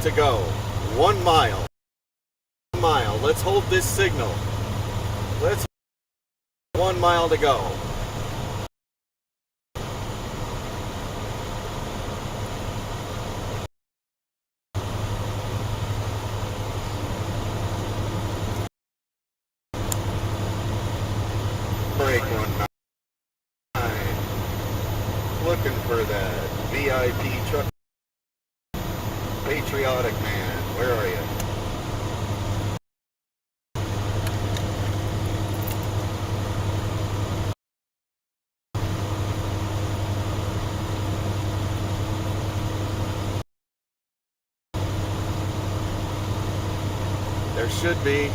to go. 1 mile. 1 mile. Let's hold this signal. Let's 1 mile to go. Break 1 9. Looking for that VIP truck. Patriotic man, where are you? There should be.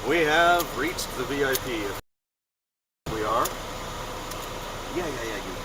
We have reached the VIP. We are? Yeah, you.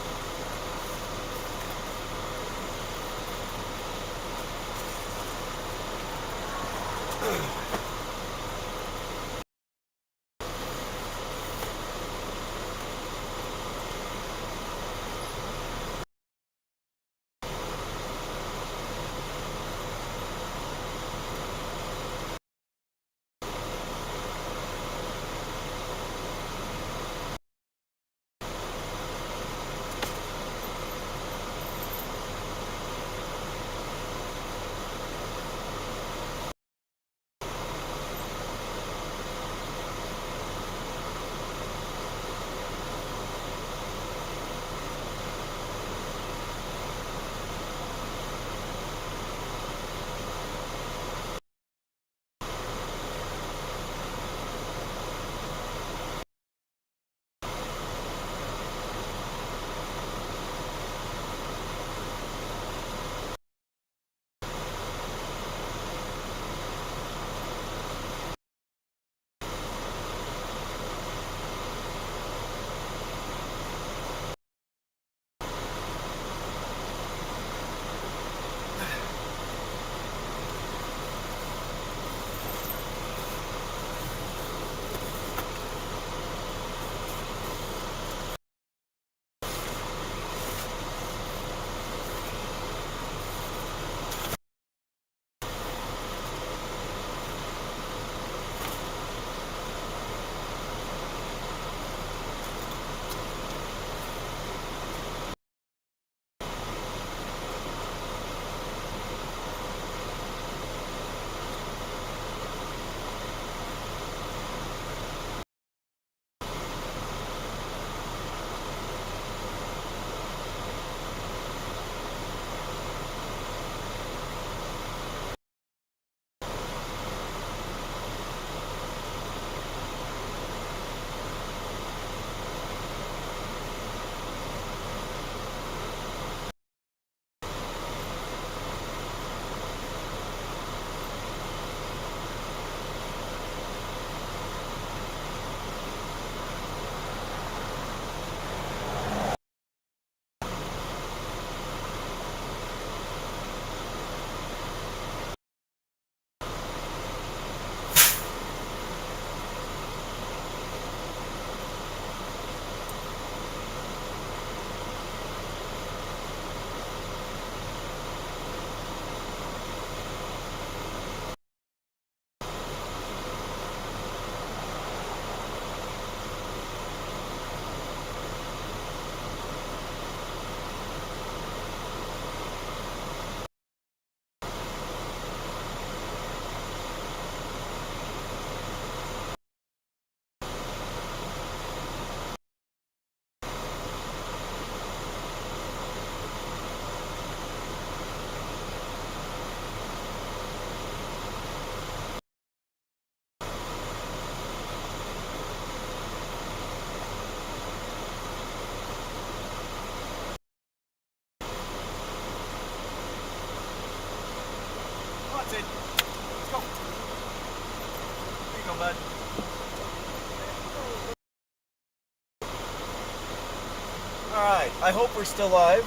I hope we're still live.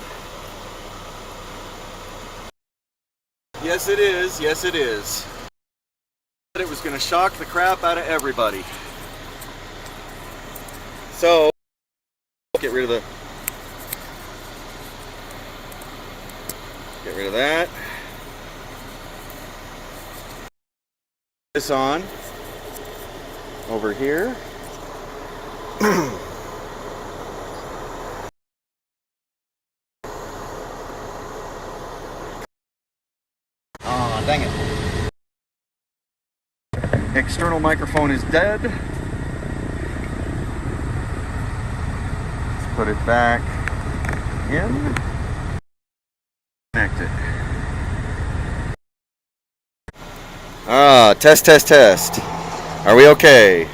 Yes, it is. Yes, it is. It was going to shock the crap out of everybody. So, get rid of that. This on over here. Oh, dang it. External microphone is dead. Let's put it back in. Connect it. Ah, test, test, test. Are we okay?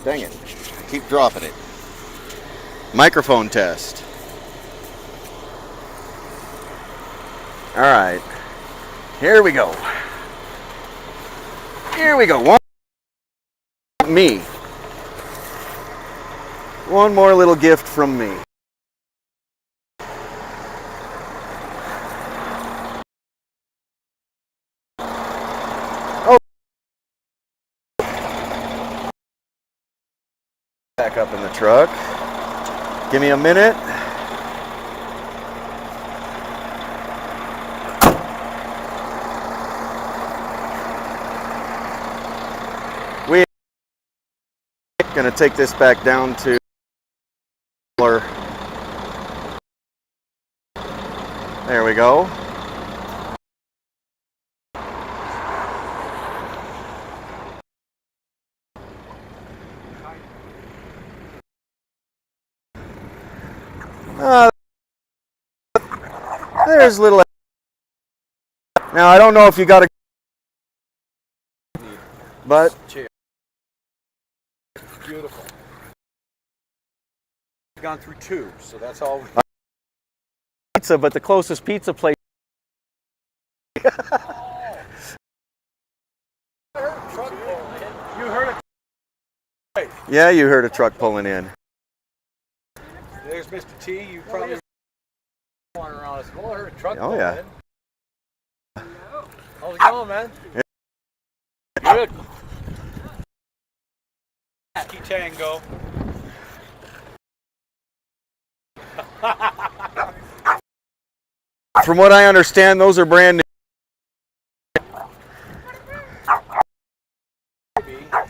Dang it. I keep dropping it. Microphone test. All right. Here we go. Here we go. One more little gift from me. Oh. Back up in the truck. Give me a minute. We're going to take this back down to there we go. There's little. Now I don't know if you got a, but beautiful. We've gone through 2, so that's all. Pizza, but the closest pizza place. You heard it. Yeah, you heard a truck pulling in. There's Mr. T. You probably around us. Well, I heard a truck. Oh yeah. In. How's it going, man? Yeah. Good. Tango. From what I understand, those are brand new.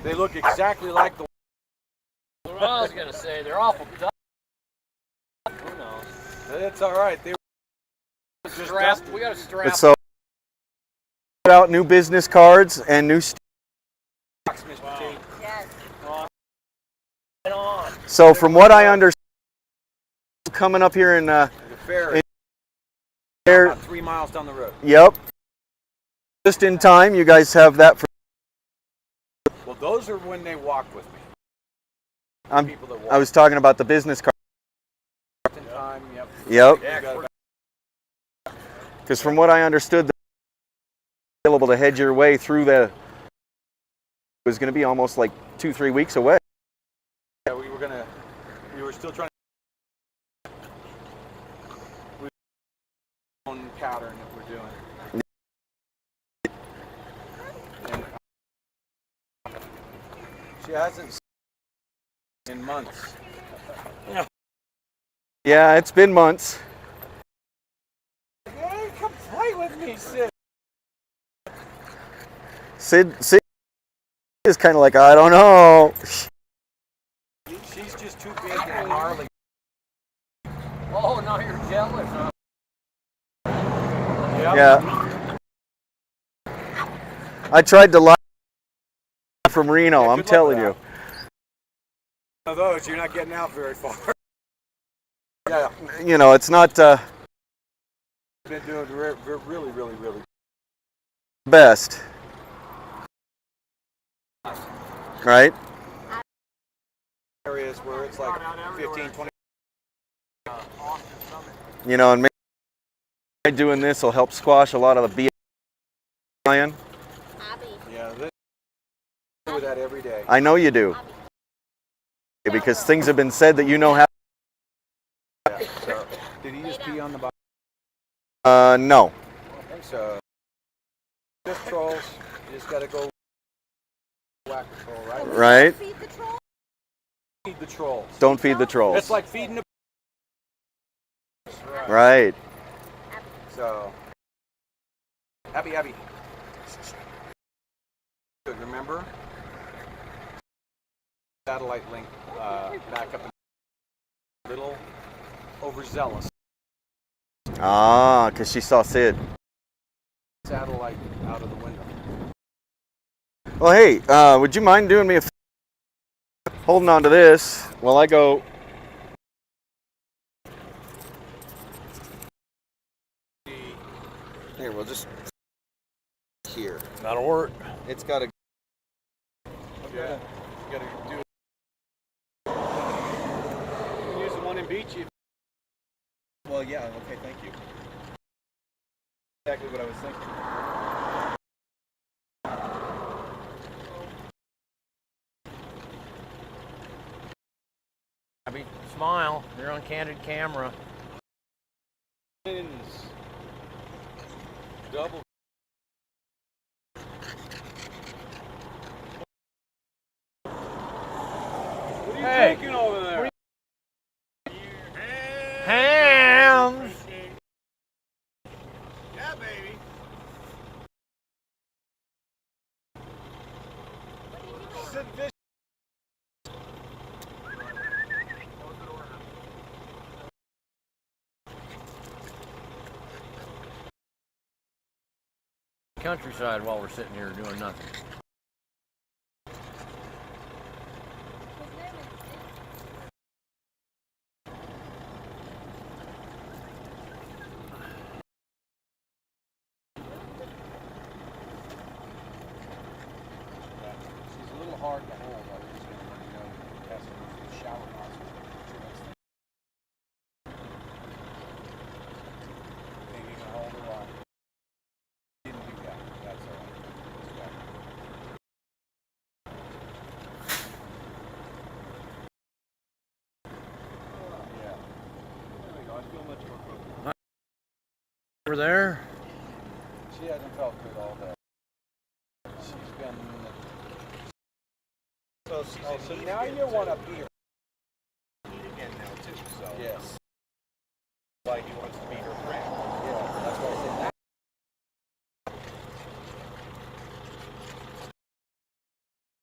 They look exactly like the. What I was gonna say, they're awful dumb. Who knows? It's all right. They were just Strap. We got to strap. So, put out new business cards and new. Mr. T. Yes. So, from what I understand, coming up here in The ferry. there. About 3 miles down the road. Yep. Just in time, you guys have that for. Well, those are when they walked with me. People that walk. I was talking about the business card. In time. Yep. Yep. Yeah, Because from what I understood, they're able to hedge your way through the. It was going to be almost like 2-3 weeks away. yeah, we were still trying to. Own pattern that we're doing. And she hasn't in months. Yeah, it's been months. Hey, come play with me, Sid. Sid is kind of like, I don't know. She's just too big and gnarly. Oh, now you're jealous, huh? Yep. Yeah. I tried to lie from Reno, Yeah, I'm good luck telling with you. One of those, you're not getting out very far. Yeah. You know, it's not Been doing really. best. Right? Areas where it's like 15, 20. You know, and maybe doing this will help squash a lot of the BS. Yeah, this that every day. I know you do. Because things have been said that you know how. Yeah, so, did he just pee on the bottom? No. I don't think so. Just trolls. You just gotta go whack the troll, right? Right? Feed the trolls. Don't feed the trolls. It's like feeding the... Right. So, Abby. Good, remember? Satellite link back up a little overzealous. Ah, because she saw Sid. Satellite out of the window. Well, hey, would you mind doing me a holding on to this while I go? Here, we'll just here. That'll work. It's got to. Yeah, you gotta do it. You can use the one in Beachy. Well, yeah. Okay, thank you. Exactly what I was thinking. Abby, smile. You're on candid camera. Double. What are you Hey. drinking over there? Hams! Yeah, baby. Sid Fish. Countryside while we're sitting here doing nothing. She's a little hard to hold. I was just going to let you know. That's the shower nozzle. Think you can hold her on. Didn't do that. That's all right. Yeah. There we go. I feel much more comfortable. Over there. She hasn't felt good all day. She's been... So now you want to be... Again now too, so Yes. like he wants to meet her friend. Yeah, that's why I said that.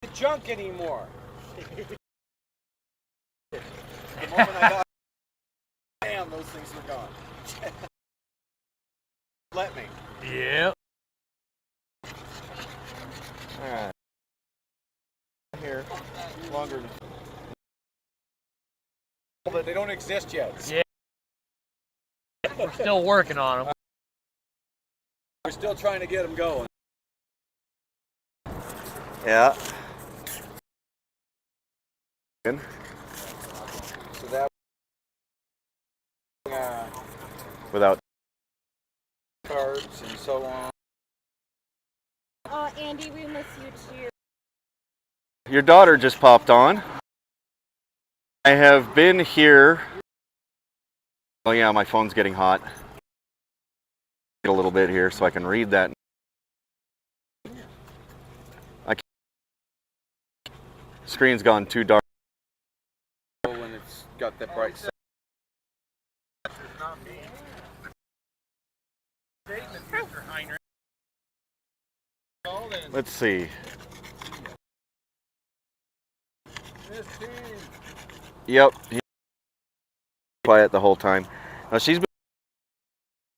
The junk anymore. The moment I got... Damn, those things were gone. Let me. Yep. All right. Here, longer. But they don't exist yet. Yeah. We're still working on them. We're still trying to get them going. Yeah. Good. So that... Without. cards and so on. Oh, Andy, we miss you too. Your daughter just popped on. I have been here. Oh yeah, my phone's getting hot. Get a little bit here so I can read that. Screen's gone too dark. When it's got that bright side. Let's see. Yep. He's quiet the whole time. Now she's been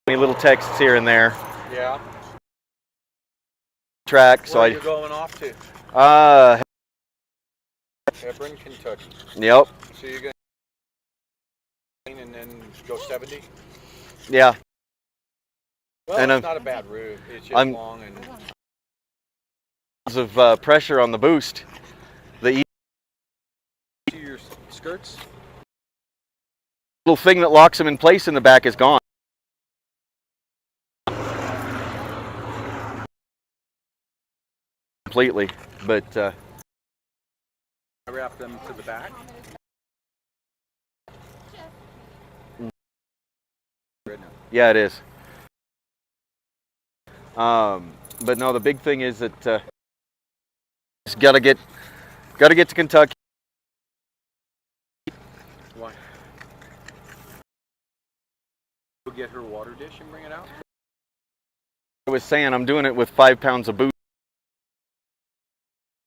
me little texts here and there. Yeah. Track. So Where are you going off to? Hebron, Kentucky. Yep. So you're going to and then go 70? Yeah. Well, And, it's not a bad route. It's just I'm- long and... Of pressure on the boost. The To your skirts? little thing that locks them in place in the back is gone. Completely. But Wrap them to the back. Yeah, it is. But no, the big thing is that just gotta get to Kentucky. Why? We'll get her water dish and bring it out. I was saying I'm doing it with 5 pounds of booze.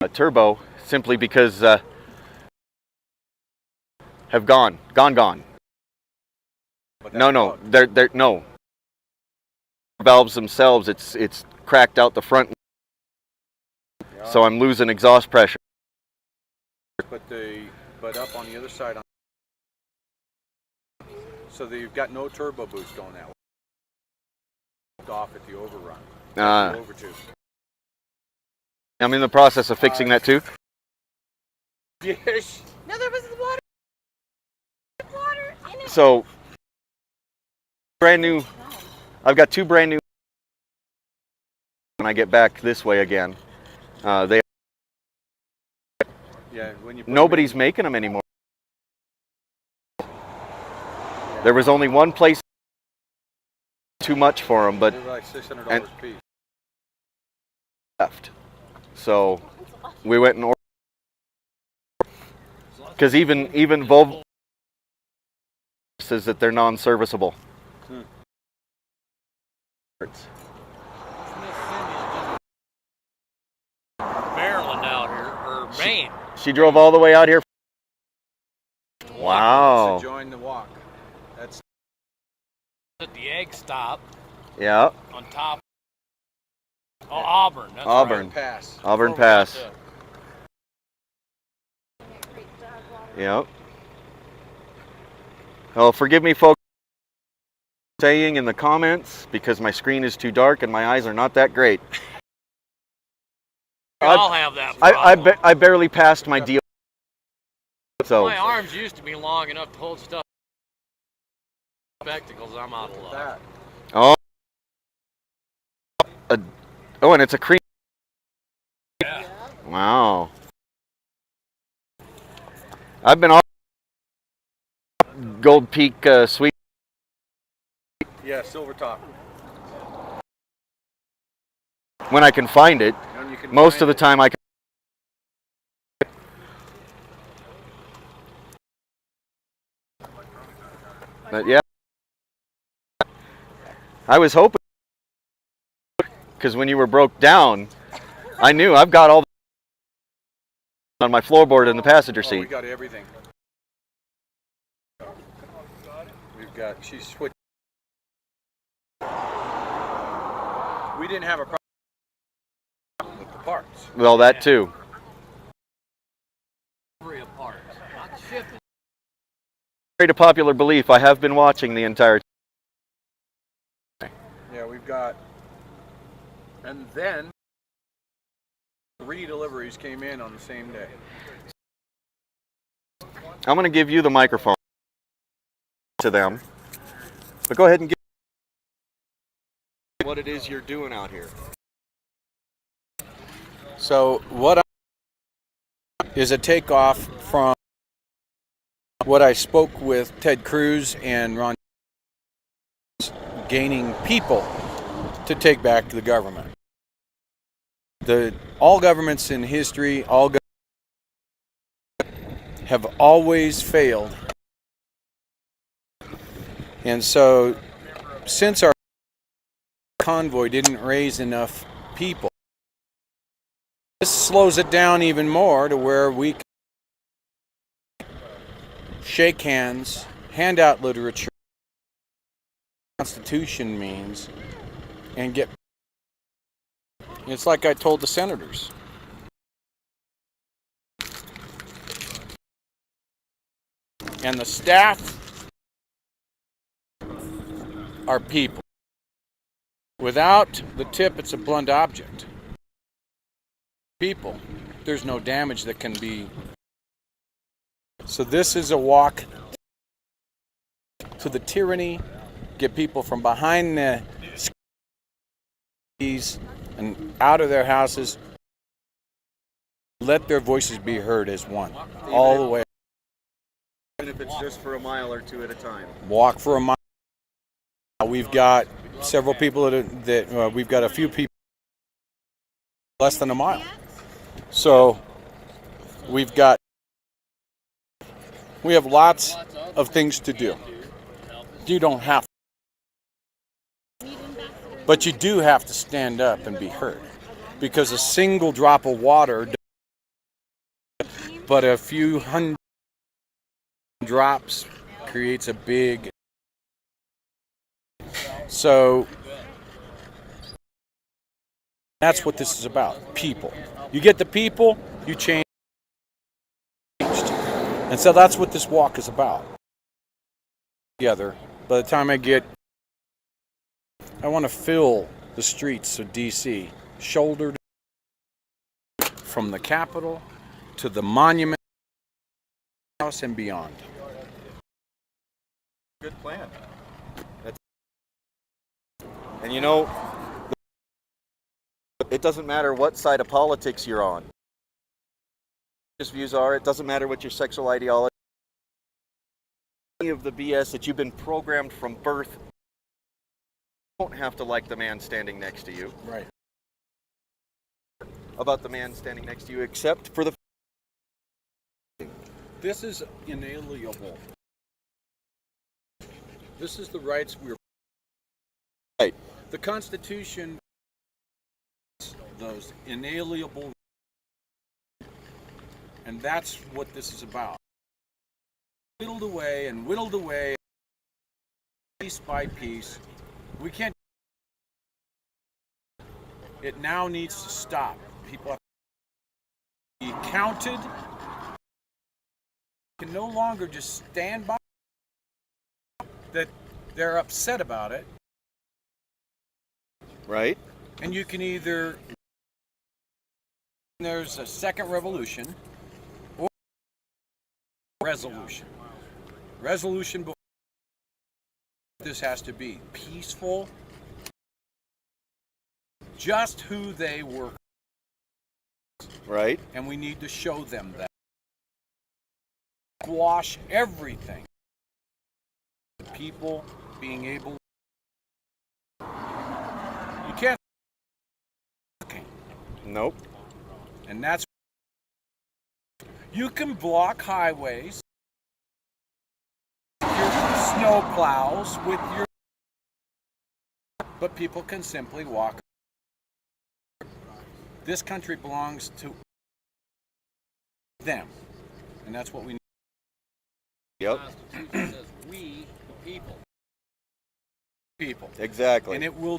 A turbo, simply because have gone. But No, they're no. Valves themselves, it's cracked out the front, yeah. so I'm losing exhaust pressure. But up on the other side, so that you've got no turbo boost going that way. Off at the overrun. The overtube. I'm in the process of fixing that too. Yes. No, there was water in it. So brand new. I've got 2 brand new. When I get back this way again, Yeah. When you nobody's making them anymore. There was only one place too much for them, but they're like $600 a piece. left. So we went and ordered, because even Volvo says that they're non-serviceable. Maryland out here, or Maine. She drove all the way out here. Wow. To join the walk. That's At the egg stop Yeah. on top. Oh, Auburn. That's Auburn. Right. Pass. Auburn Over Pass. about Yep. Well, forgive me, folks, saying in the comments, because my screen is too dark and my eyes are not that great. I'll have that problem. I barely passed my deal. So My arms used to be long enough to hold stuff. Spectacles, I'm out of luck. That. oh, and it's a cream. Yeah. Wow. I've been on Gold Peak Sweet. Yeah, silver top. When I can find it. And you can Most find of the it. time I can. But yeah, I was hoping, because when you were broke down, I knew I've got all the on my floorboard in the passenger Oh, we seat. got everything. We've got, she's switched. We didn't have a problem with the parts. Well, that too. Apart. Not shipping. Very to popular belief, I have been watching the entire time. Yeah, we've got, and then 3 deliveries came in on the same day. I'm going to give you the microphone to them, but go ahead and give what it is you're doing out here. So what is a takeoff from what I spoke with Ted Cruz and Ron, gaining people to take back the government. All governments in history, have always failed. And so since our convoy didn't raise enough people, this slows it down even more to where we can shake hands, hand out literature, Constitution means, and get. It's like I told the senators. And the staff are people. Without the tip, it's a blunt object. People, there's no damage that can be. So this is a walk to the tyranny, get people from behind the screens and out of their houses, let their voices be heard as one, all the way. Even if it's just for a mile or two at a time. Walk for a mile. We've got several people we've got a few people less than a mile. So we have lots of things to do. You don't have to. But you do have to stand up and be heard. Because a single drop of water, but a few hundred drops creates a big. So that's what this is about. People. You get the people, you change. And so that's what this walk is about. Together, by the time I want to fill the streets of DC, shoulder from the Capitol to the Monument House and beyond. Good plan. And you know, it doesn't matter what side of politics you're on. His views are, it doesn't matter what your sexual ideology, any of the BS that you've been programmed from birth. You don't have to like the man standing next to you. Right. About the man standing next to you, except for the. This is inalienable. This is the rights we're. Right. The Constitution, those inalienable, and that's what this is about. Whittled away, piece by piece. We can't. It now needs to stop. People have to be counted. Can no longer just stand by that they're upset about it. Right. And you can either, there's a second revolution or resolution. Resolution before this has to be peaceful, just who they were. Right. And we need to show them that. Squash everything. People being able. You can't. Nope. And that's. You can block highways. With your snow plows with your. But people can simply walk. This country belongs to them, and that's what we need. Yep. The Constitution says we, the people. People. Exactly. And it will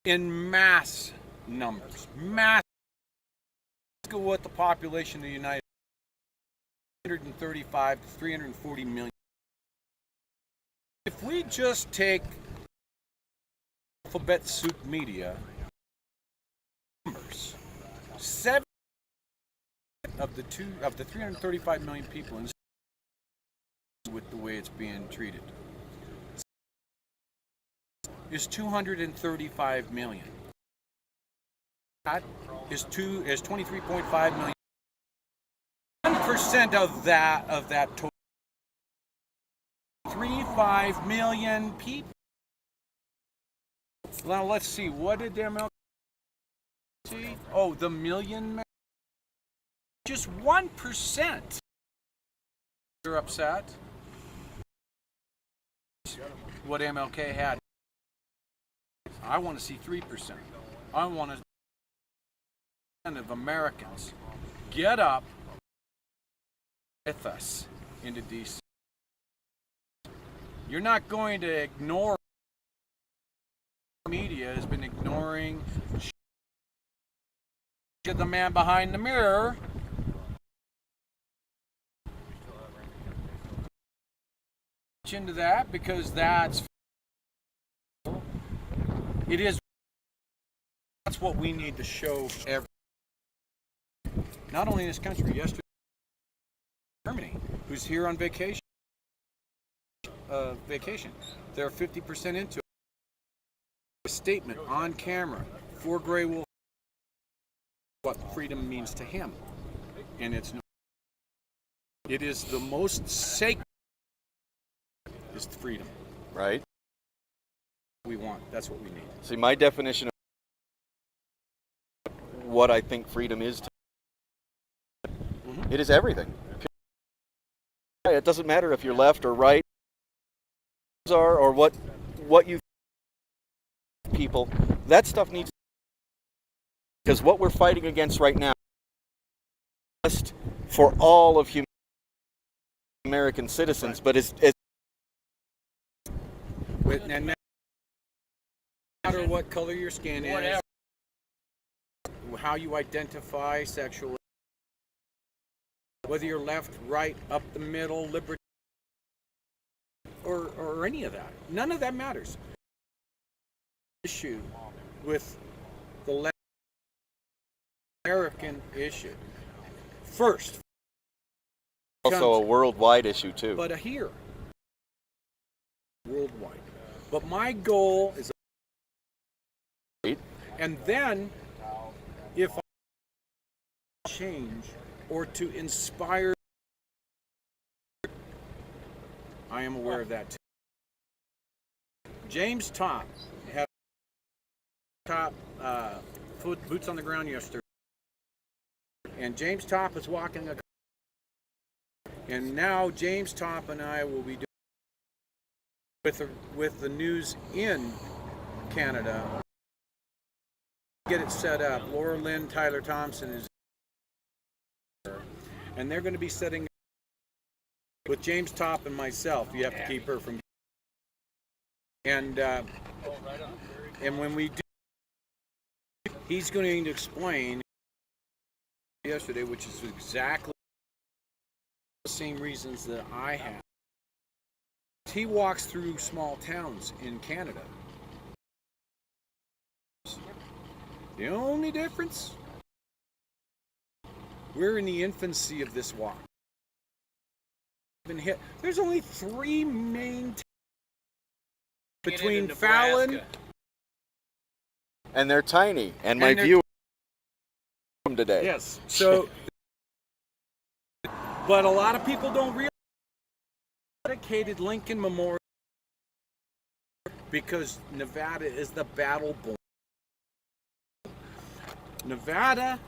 in mass numbers. Mass. Look at what the population of the United States, 135 to 340 million. If we just take alphabet soup media numbers, 7 of the 335 million people in with the way it's being treated is 235 million. That is 23.5 million. 1% of that total 35 million people. Now let's see, what did MLK see? Oh, the million. Just 1%. You're upset. What MLK had. I want to see 3%. I want to of Americans get up with us into DC. You're not going to ignore. Media has been ignoring the man behind the mirror. Into that because that's what we need to show not only in this country, yesterday Germany, who's here on vacation. They're 50% into a statement on camera for Grey Wolf what freedom means to him. And it is the most sacred is freedom. Right? We want. That's what we need. See, my definition of what I think freedom is, it is everything. It doesn't matter if you're left or right, or what you people. That stuff needs, because what we're fighting against right now, just for all of American citizens, but it's And no matter what color your skin is, how you identify sexually, whether you're left, right, up the middle, liberty, or any of that. None of that matters. Issue with the American issue. First. also a worldwide issue too. But here, worldwide. But my goal is, and then if I change or to inspire, I am aware of that too. James Topp had boots on the ground yesterday, and James Topp is walking and now James Topp and I will be doing with the news in Canada. Get it set up. Laura Lynn Tyler Thompson is there, and they're going to be setting with James Topp and myself. You have to keep her from. And when we do, he's going to explain yesterday, which is exactly the same reasons that I have. He walks through small towns in Canada. The only difference, we're in the infancy of this walk. Been hit. There's only 3 main towns between Fallon, and they're tiny. And my view from today. Yes. So, but a lot of people don't realize dedicated Lincoln Memorial because Nevada is the battle born. Nevada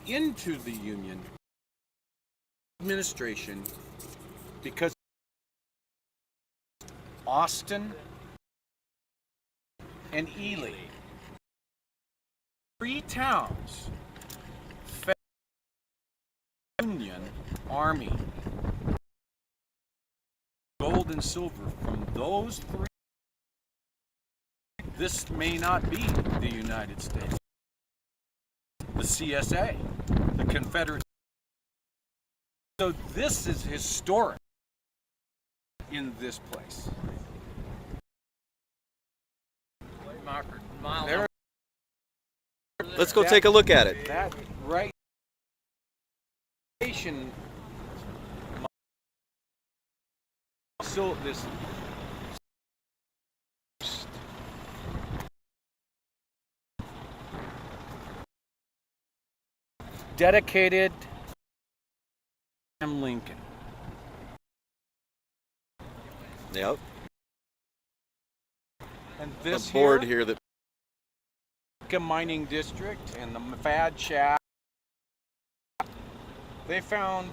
into the Union administration because Austin and Ely, 3 towns, Union Army, gold and silver from those 3. This may not be the United States. The CSA, the Confederate. So this is historic in this place. There, Let's go take a look at it. that right. So this dedicated Lincoln. Yep. And this The board here that mining district and the Fad Shaft, they found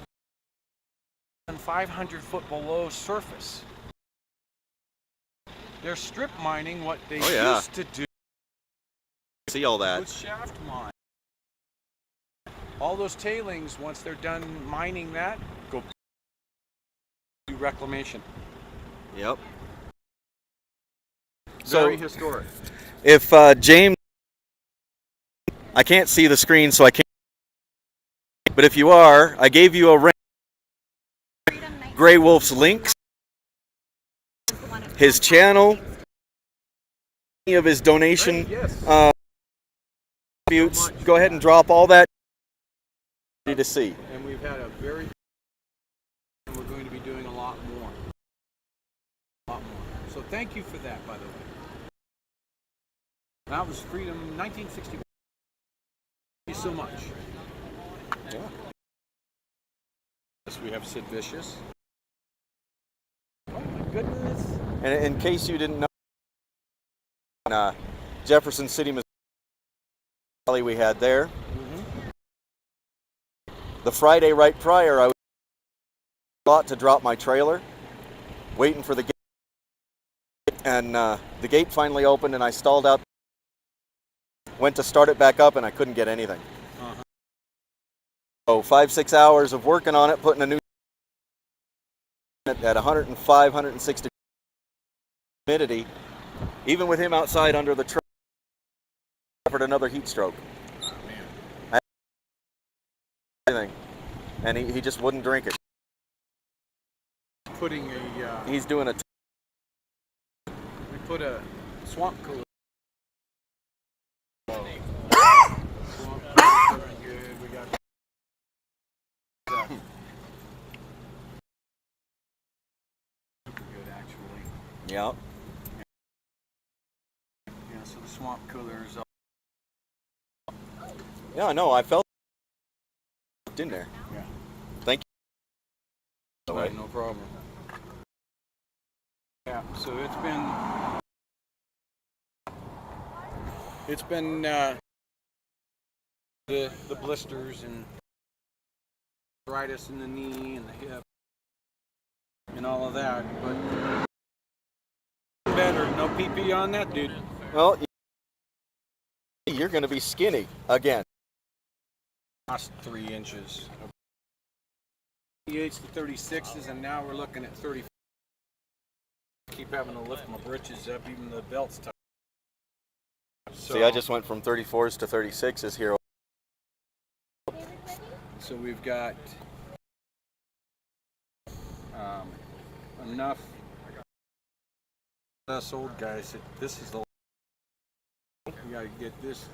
500 foot below surface. They're strip mining what they used to do. see all that. With shaft mine. All those tailings, once they're done mining that, go do reclamation. Yep. Very So historic. if James, I can't see the screen, so I can't. But if you are, I gave you a ring. Gray Wolf's links, his channel, any of his donation contributes. Go ahead and drop all that to see. And we've had a very, and we're going to be doing a lot more. So thank you for that, by the way. That was Freedom 1961. you so much. Yeah. Yes, we have Sid Vicious. Oh my goodness. And in case you didn't know, in Jefferson City, Missouri, we had there. The Friday right prior, I was about to drop my trailer, waiting for the gate, and the gate finally opened, and I stalled out. Went to start it back up, and I couldn't get anything. So 5-6 hours of working on it, putting a new at 105, 106 degrees humidity. Even with him outside under the truck, I suffered another heat stroke. Everything, and he just wouldn't drink it. Putting a. He's doing a. We put a swamp cooler. Swamp cooler, good. We got. Good actually. Yeah. Yeah. So the swamp cooler is. Yeah, I know. I felt in there. Yeah. Thank you. Right, no problem. Yeah, so it's been the blisters and arthritis in the knee and the hip and all of that, but better. No PP on that, dude. Well, you're going to be skinny again. Lost 3 inches. 38s to 36s, and now we're looking at 30. Keep having to lift my britches up, even the belt's tight. So, See, I just went from 34s to 36s here. So we've got enough us old guys that this is the. We gotta get this.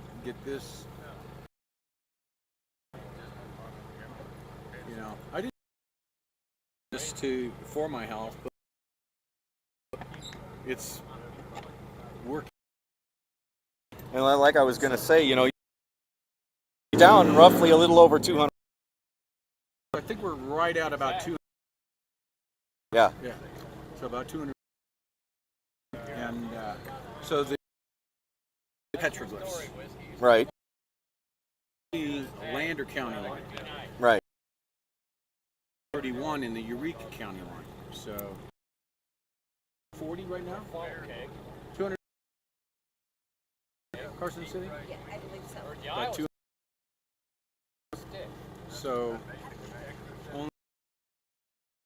You know, I did this for my health, but it's working. And like I was going to say, you know, down roughly a little over 200. I think we're right at about 200. Yeah. Yeah. So about 200. And so the petroglyphs. Right. The Lander County line. Right. 31 in the Eureka County line. So 40 right now? 200 Carson City? Yeah, I believe so. About 200. So only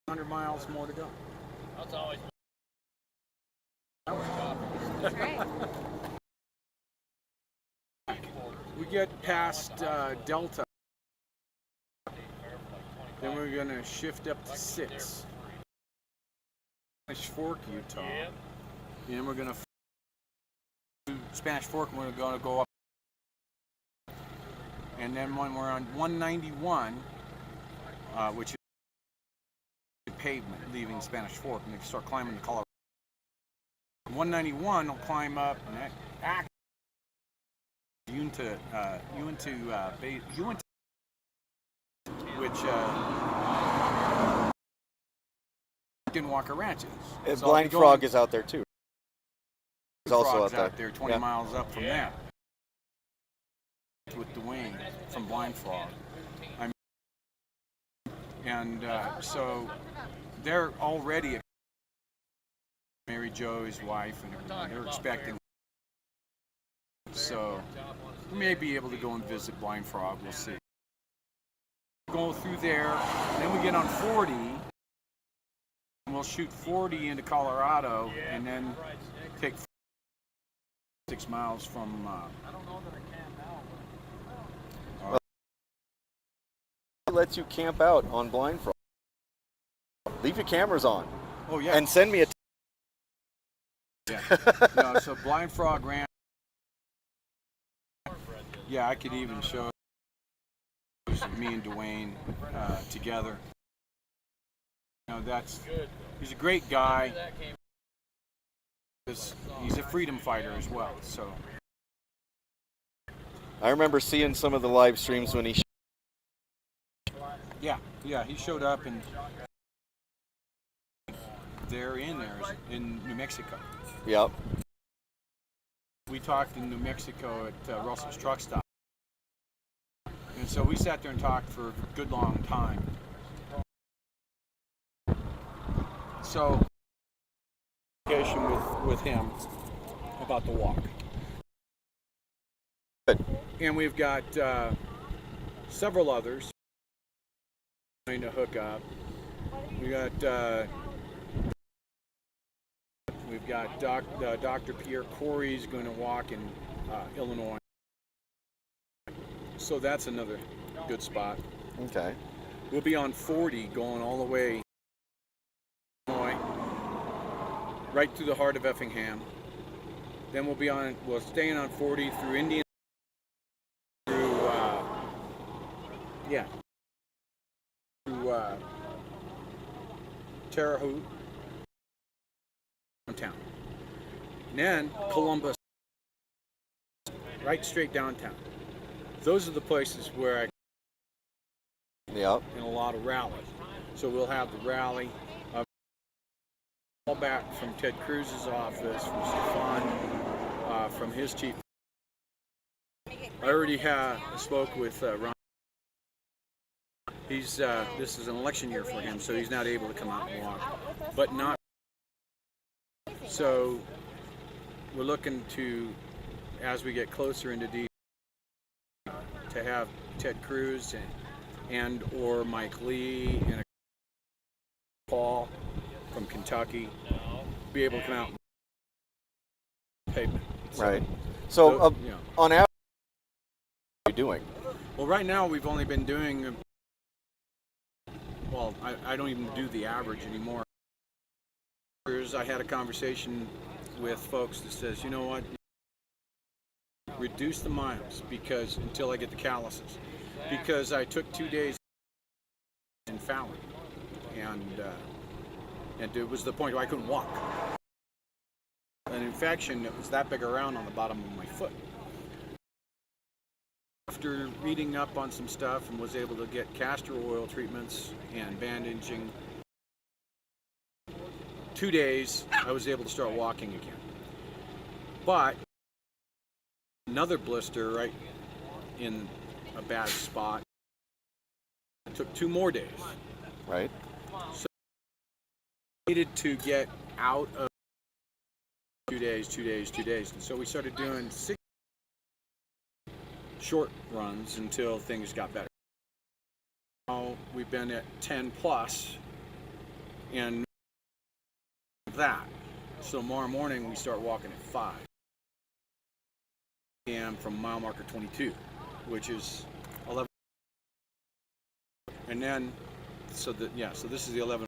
100 miles more to go. That's always That's right. We get past Delta. Then we're going to shift up to 6. Spanish Fork, Utah. And then we're going to Spanish Fork, and we're going to go up. And then when we're on 191, which is pavement, leaving Spanish Fork, and they start climbing the Colorado. 191 will climb up, and that Uinta, which Skinwalker Ranch is. So Blind Frog is out there too. He's also out there 20 yeah. miles up from that. With Dwayne from Blind Frog. And so they're already Mary Jo's wife and everything. They're expecting. So we may be able to go and visit Blind Frog. We'll see. Go through there, and then we get on 40. And we'll shoot 40 into Colorado, and then take 6 miles from. It lets you camp out on Blind Frog. Leave your cameras on. Oh yeah. And send me a. Yeah. No, so Blind Frog Ranch. Yeah, I could even show me and Dwayne together. You know, he's a great guy. He's a freedom fighter as well. So I remember seeing some of the live streams when he. Yeah, he showed up and they're in New Mexico. Yep. We talked in New Mexico at Russell's Truck Stop. And so we sat there and talked for a good long time. So, communication with him about the walk. Good. And we've got several others trying to hook up. We've got Dr. Pierre Corey's going to walk in Illinois. So that's another good spot. Okay. We'll be on 40 going all the way Illinois, right through the heart of Effingham. Then we'll stay on 40 through Indiana, through Terre Haute, downtown. And then Columbus, right straight downtown. Those are the places where Yep. in a lot of rallies. So we'll have the rally. All back from Ted Cruz's office, from Stefan, from his chief. I already spoke with Ron. This is an election year for him, so he's not able to come out and walk. But not. So we're looking to, as we get closer into D, to have Ted Cruz and or Mike Lee and Paul from Kentucky be able to come out and pavement. Right. So, you know. on average, what are you doing? Well, right now we've only been doing, well, I don't even do the average anymore. I had a conversation with folks that says, you know what, reduce the miles because until I get the calluses. Because I took 2 days in Fallon and it was the point where I couldn't walk. An infection that was that big around on the bottom of my foot. After reading up on some stuff and was able to get castor oil treatments and bandaging, 2 days I was able to start walking again. But another blister right in a bad spot. It took 2 more days. Right. So I needed to get out of 2 days. And so we started doing 6 short runs until things got better. Now we've been at 10 plus and that. So tomorrow morning we start walking at 5 a.m. from mile marker 22, which is 11. And then, so this is the 11.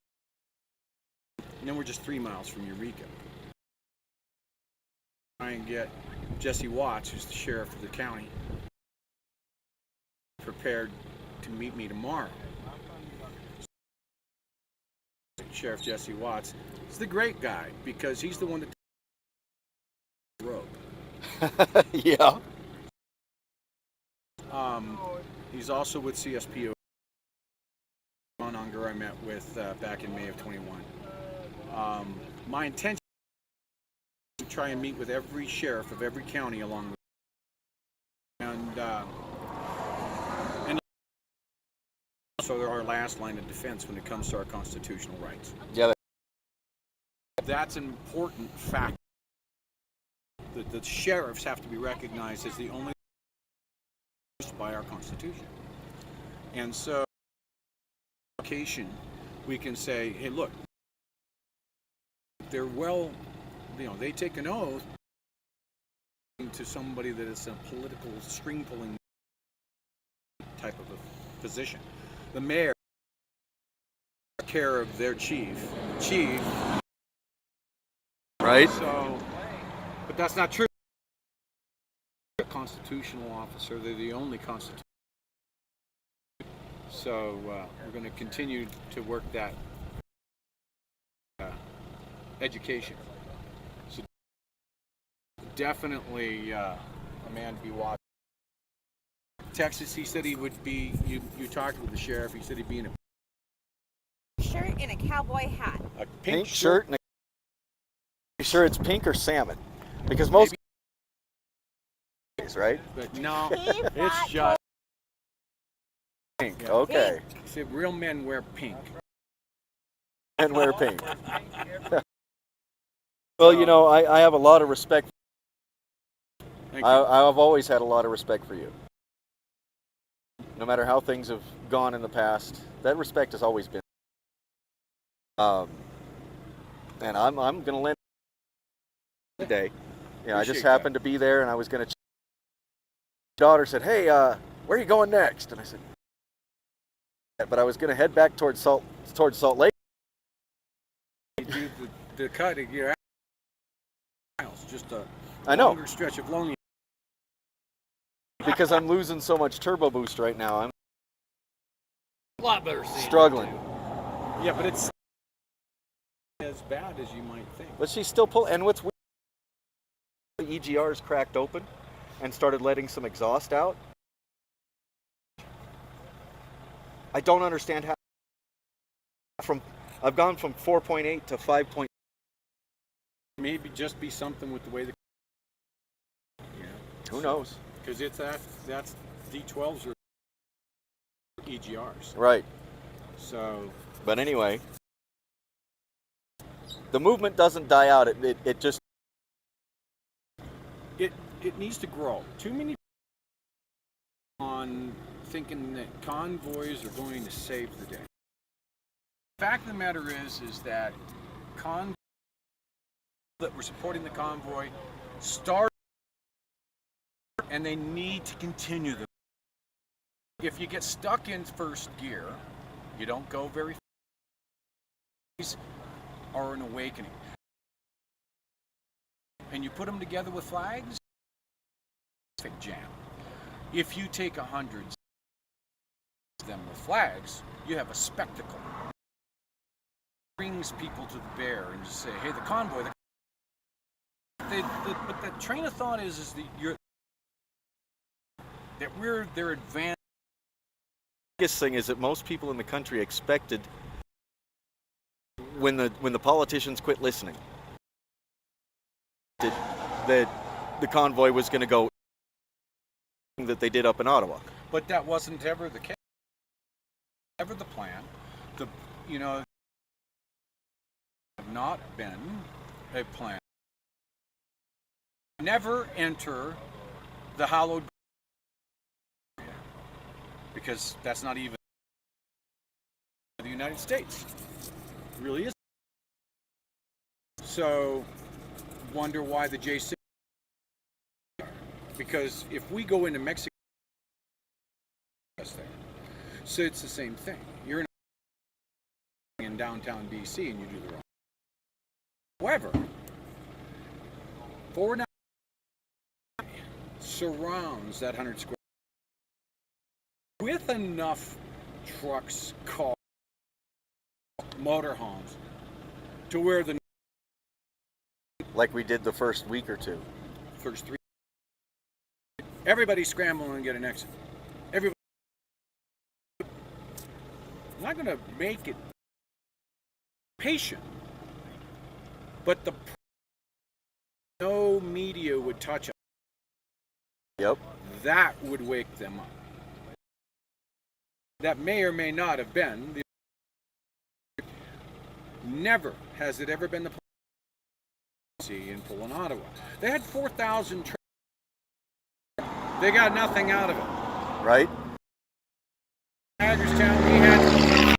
And then we're just 3 miles from Eureka. Try and get Jesse Watts, who's the sheriff of the county, prepared to meet me tomorrow. Sheriff Jesse Watts is the great guy because he's the one that the rope. Yeah. He's also with CSPO. Ron Unger I met with back in May of 21. My intention is to try and meet with every sheriff of every county along the and so they're our last line of defense when it comes to our constitutional rights. Yeah. That's an important fact. The sheriffs have to be recognized as the only by our Constitution. And so, we can say, hey, look, they're they take an oath to somebody that is a political string pulling type of a position. The mayor takes care of their chief. Right. So, but that's not true. Constitutional officer, they're the only constitutional. So we're going to continue to work that education. So definitely a man to be watching. Texas. He said he would be. You talked with the sheriff. He said he'd be in a Shirt and a cowboy hat. pink shirt. And you sure it's pink or salmon? Because most right? But no, Pink, it's black, just Pink. Yeah. Okay. see, real men wear pink. And wear pink. Well, you know, I have a lot of respect. Thank you. I've always had a lot of respect for you. No matter how things have gone in the past, that respect has always been. And I'm gonna lend today. Yeah, I just Appreciate happened to be there, and I was gonna. Daughter said, "Hey, where are you going next?" And I said, "But I was gonna head back towards Salt Lake." You do the cut of your miles, just a I know, longer stretch of loneliness. because I'm losing so much turbo boost right now. I'm A lot better seeing struggling. Yeah, but it's as bad as you might think. But she's still pulling. And what's weird, the EGR's cracked open and started letting some exhaust out. I don't understand how. I've gone from 4.8 to 5. Maybe just be something with the way the. Yeah. Who knows? Because it's that's D12s or EGRs. Right. So But anyway, the movement doesn't die out. It just. it needs to grow. Too many on thinking that convoys are going to save the day. The fact of the matter is that that were supporting the convoy start, and they need to continue them. If you get stuck in first gear, you don't go very far. These are an awakening. And you put them together with flags, big jam. If you take 100 of them with flags, you have a spectacle. Brings people to the bear and just say, hey, the convoy. But the train of thought is that we're their advanced. The biggest thing is that most people in the country expected when the politicians quit listening that the convoy was going to go that they did up in Ottawa. But that wasn't ever the case. Ever the plan. Have not been a plan. Never enter the hallowed because that's not even the United States. It really is. So wonder why the J6, because if we go into Mexico, so it's the same thing. You're in downtown BC and you do the wrong. However, 490 surrounds that 100 square with enough trucks, cars, motorhomes to where the Like we did the first week or two. first three, everybody's scrambling to get an exit. Everybody. I'm not going to make it patient, but no media would touch it. Yep. That would wake them up. That may or may not have been. Never has it ever been the policy in Pullen, Ottawa. They had 4,000 trains. They got nothing out of it. Right? Hagerstown, we had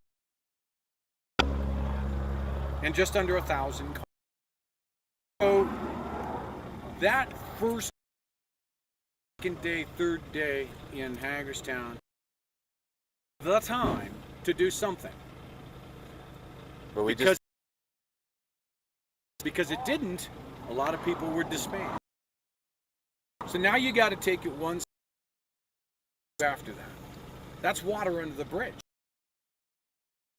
and just under 1,000 cars. So that first, second day, third day in Hagerstown, the time to do something. But we because it didn't, a lot of people were dismayed. So now you got to take it one step after that. That's water under the bridge.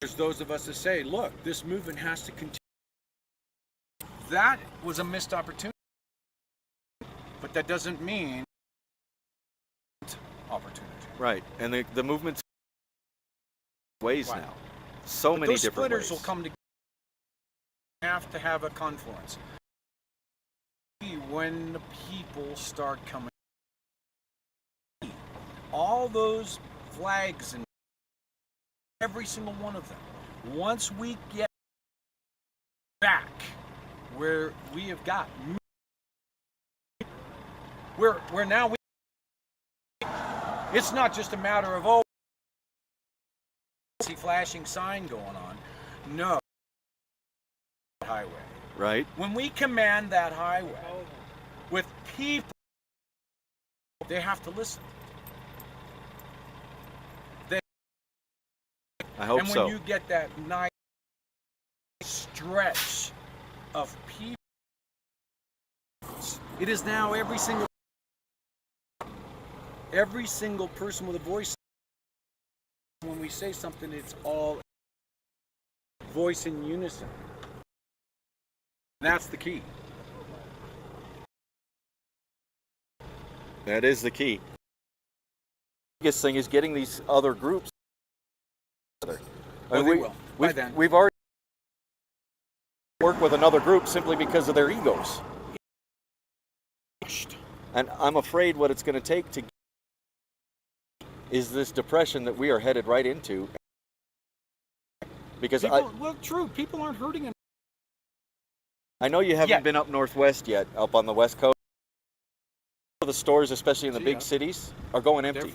There's those of us that say, look, this movement has to continue. That was a missed opportunity. But that doesn't mean opportunity. Right, and the movement's ways Right. now. So But many those different splitters ways. will come together. Have to have a confluence. When the people start coming, all those flags and every single one of them, once we get back where we have got, we're now, it's not just a matter of, oh, see flashing sign going on. No. Highway. Right. When we command that highway with people, they have to listen. I hope and when so. you get that nice stretch of people, it is now every single person with a voice. When we say something, it's all voice in unison. That's the key. That is the key. The biggest thing is getting these other groups together. Oh, they will. By then. We've already worked with another group simply because of their egos. And I'm afraid what it's going to take to is this depression that we are headed right into. Because Well, true. People aren't hurting. I know you haven't Yet. been up northwest yet, up on the west coast. The stores, especially in the big cities, are going empty.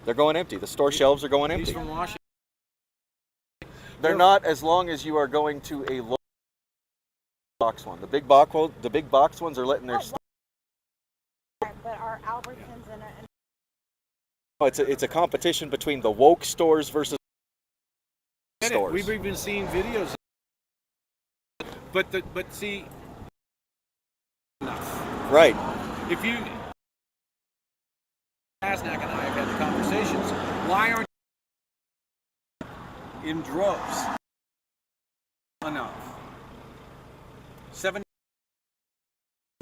They're going empty. The store shelves are going empty. From Washington. They're not as long as you are going to a local box one. The big box ones are letting their stuff. But our Albertsons and It's a competition between the woke stores versus stores. We've even seen videos. But see, Right. if you, Asnak and I have had the conversations. Why aren't you in droves enough? 7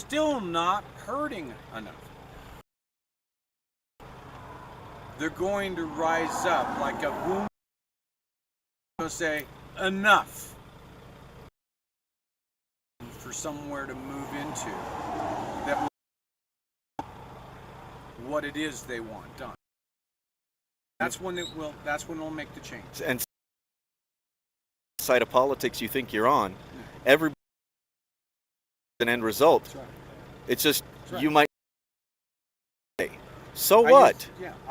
still not hurting enough. They're going to rise up like a boom. They'll say enough for somewhere to move into that will what it is they want done. That's when it'll make the change. And side of politics you think you're on, everybody an end result. That's right. It's just That's right. you might say, so what?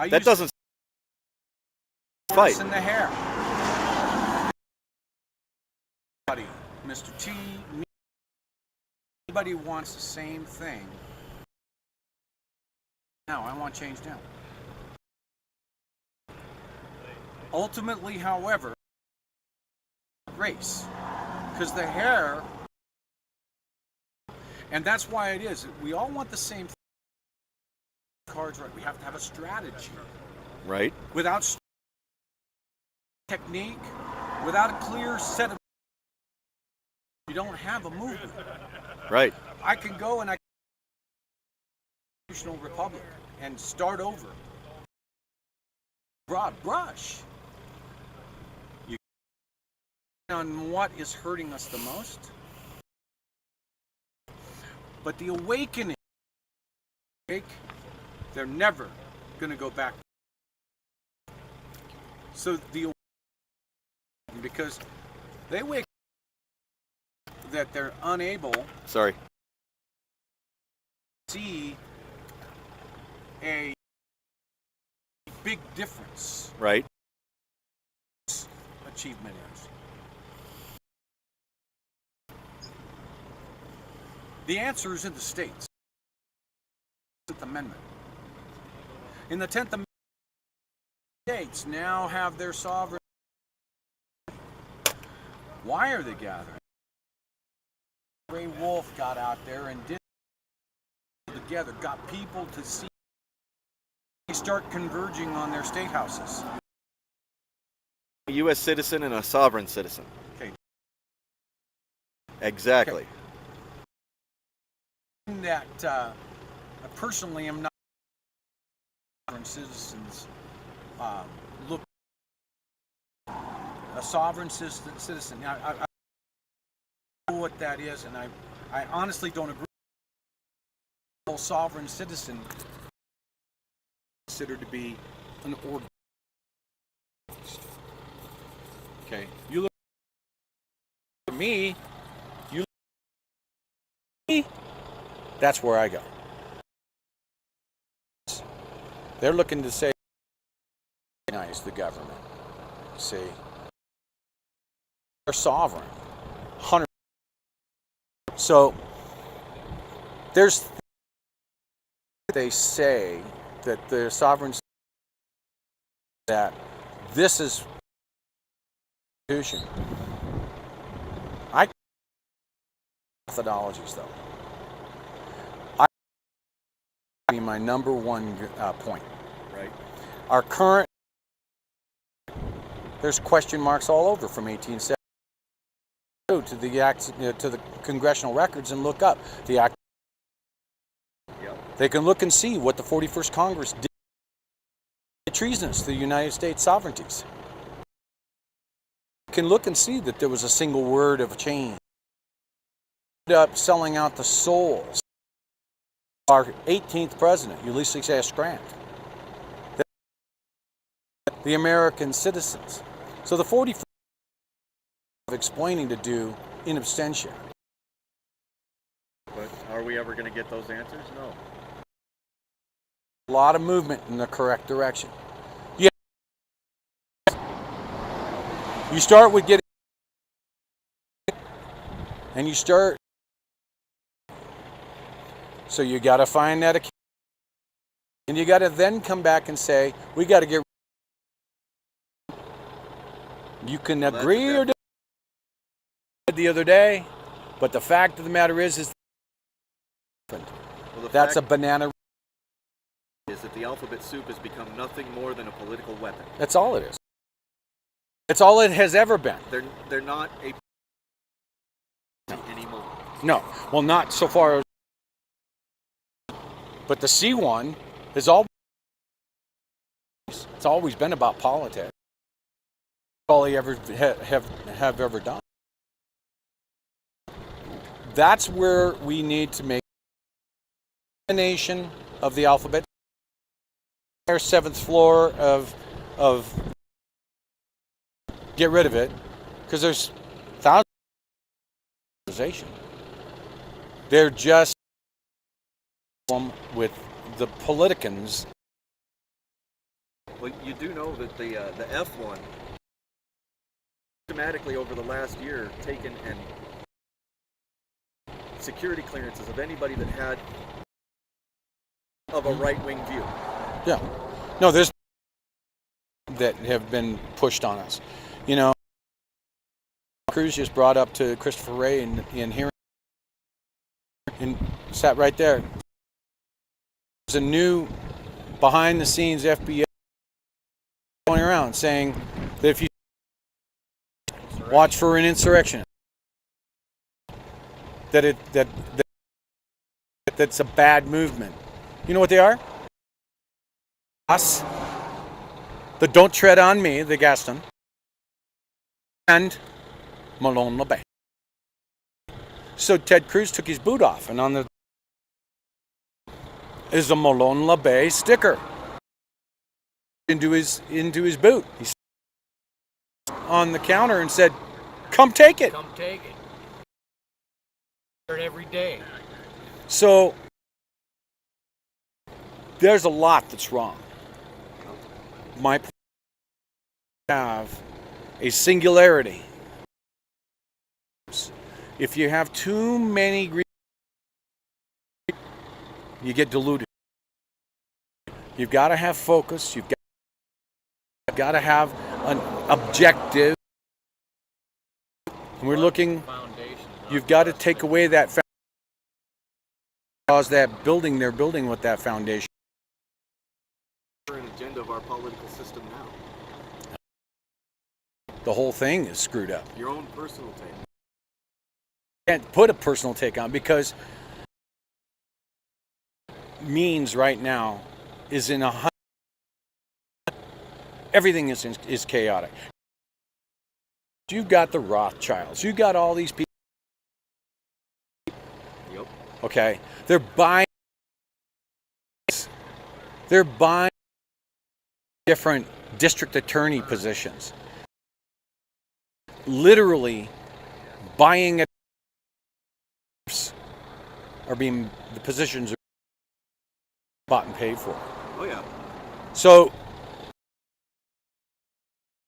That doesn't fight. In the hair. Mr. T, me, anybody wants the same thing. Now, I want change now. Ultimately, however, race, because the hair, and that's why it is. We all want the same cards right. We have to have a strategy. Right. Without technique, without a clear set of, you don't have a movement. Right. I can go and constitutional republic and start over. Broad brush. You on what is hurting us the most. But the awakening, they're never going to go back. So the because they wake that they're unable Sorry. to see a big difference. Right. Achievement is. The answer is in the states. 10th Amendment. In the 10th Amendment, states now have their sovereign. Why are they gathering? Black Wölf got out there and did together, got people to see. They start converging on their state houses. A U.S. citizen and a sovereign citizen. Okay. Exactly. That I personally am not sovereign citizens look a sovereign citizen. Now, I know what that is, and I honestly don't agree. A sovereign citizen considered to be an order. Okay, you look at me. You look at me. That's where I go. They're looking to say, recognize the government. See, they're sovereign. 100. So there's. They say that the sovereign that this is constitution. I methodologies though. I be my number one point. Right. Our current there's question marks all over from 1870 to the act to the congressional records and look up the act. They can look and see what the 41st Congress did treasonous to the United States sovereignties. You can look and see that there was a single word of change. Ended up selling out the souls of our 18th president, Ulysses S. Grant. The American citizens. So the 41st of explaining to do in absentia. But are we ever going to get those answers? No. A lot of movement in the correct direction. Yeah. You start with getting, and you start. So you got to find that, and you got to then come back and say, we got to get. You can agree or disagree the other day, but the fact of the matter is that's a banana. Is that the alphabet soup has become nothing more than a political weapon. That's all it is. It's all it has ever been. They're not a anymore. No, well, not so far as. But the C1 is all. It's always been about politics. All he ever have ever done. That's where we need to make a nation of the alphabet. Our 7th floor of get rid of it because there's thousands of organizations. They're just with the politicans. Well, you do know that the F1 systematically over the last year taken and security clearances of anybody that had of a right-wing view. Yeah. No, there's that have been pushed on us. You know, Cruz just brought up to Christopher Wray in hearing and sat right there. There's a new behind-the-scenes FBI going around saying that if you watch for an insurrection, that's a bad movement. You know what they are? Us, the Don't Tread on Me, the Gaston, and Malone LeBay. So Ted Cruz took his boot off, and on the is a Malone LeBay sticker into his boot. He sat on the counter and said, "Come take it." Come take it. Every day. So there's a lot that's wrong. My point is have a singularity. If you have too many, you get diluted. You've got to have focus. You've got to have an objective. And we're looking. You've got to take away that foundation. Because that building they're building with that foundation. An agenda of our political system now. The whole thing is screwed up. Your own personal take. Can't put a personal take on because means right now is in everything is chaotic. You've got the Rothschilds. You've got all these people. Yep. Okay, they're buying different district attorney positions. Literally buying it are being the positions are bought and paid for. Oh yeah. So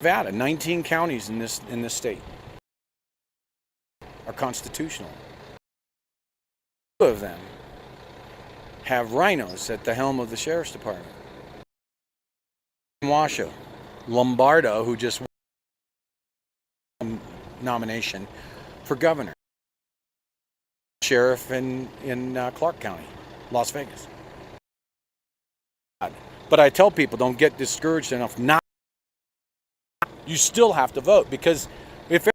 Nevada, 19 counties in this state are constitutional. 2 of them have rhinos at the helm of the sheriff's department. Washoe, Lombardo, who just won a nomination for governor, sheriff in Clark County, Las Vegas. But I tell people, don't get discouraged enough not. You still have to vote, because if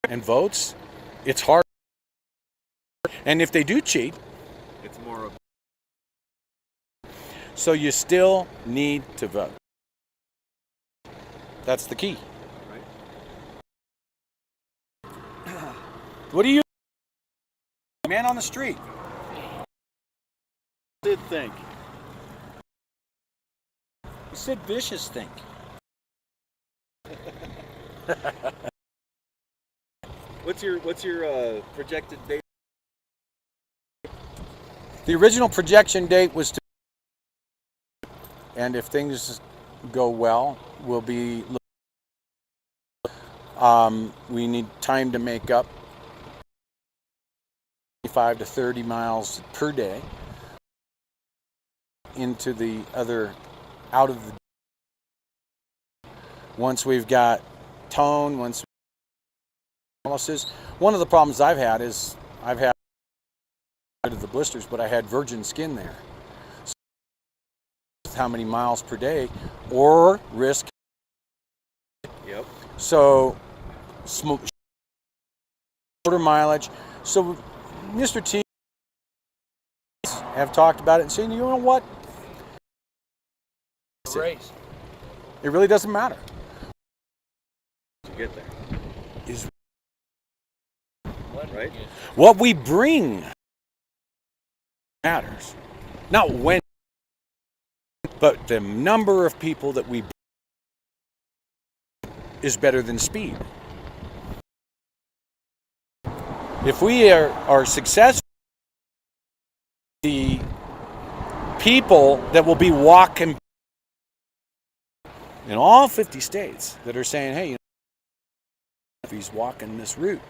and votes, it's hard. And if they do cheat, It's more of so you still need to vote. That's the key. right. What do you, man on the street? Did think. You said vicious think. What's your projected date? The original projection date was to, and if things go well, we'll be. We need time to make up 25 to 30 miles per day into the other, out of the. Once we've got tone, once analysis. One of the problems I've had is I've had of the blisters, but I had virgin skin there. So how many miles per day, or risk. Yep. So shorter mileage. So Mr. T have talked about it and saying, you know what? Race. It really doesn't matter. To get there. Is Right. what we bring matters. Not when, but the number of people that we bring is better than speed. If we are successful, the people that will be walking in all 50 states that are saying, hey, you know, if he's walking this route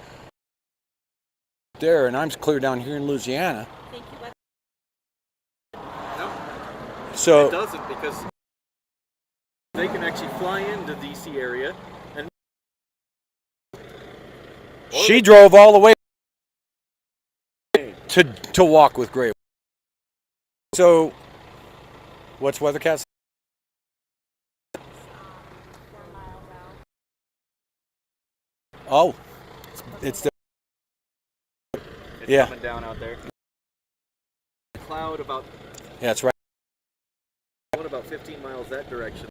there, and I'm clear down here in Louisiana. Thank you. No, So it doesn't, because they can actually fly into DC area and she drove all the way to walk with Gray. So what's Weathercast? 4 miles out. Oh, it's the it's yeah. coming down out there. Cloud about Yeah, that's right. about 15 miles that direction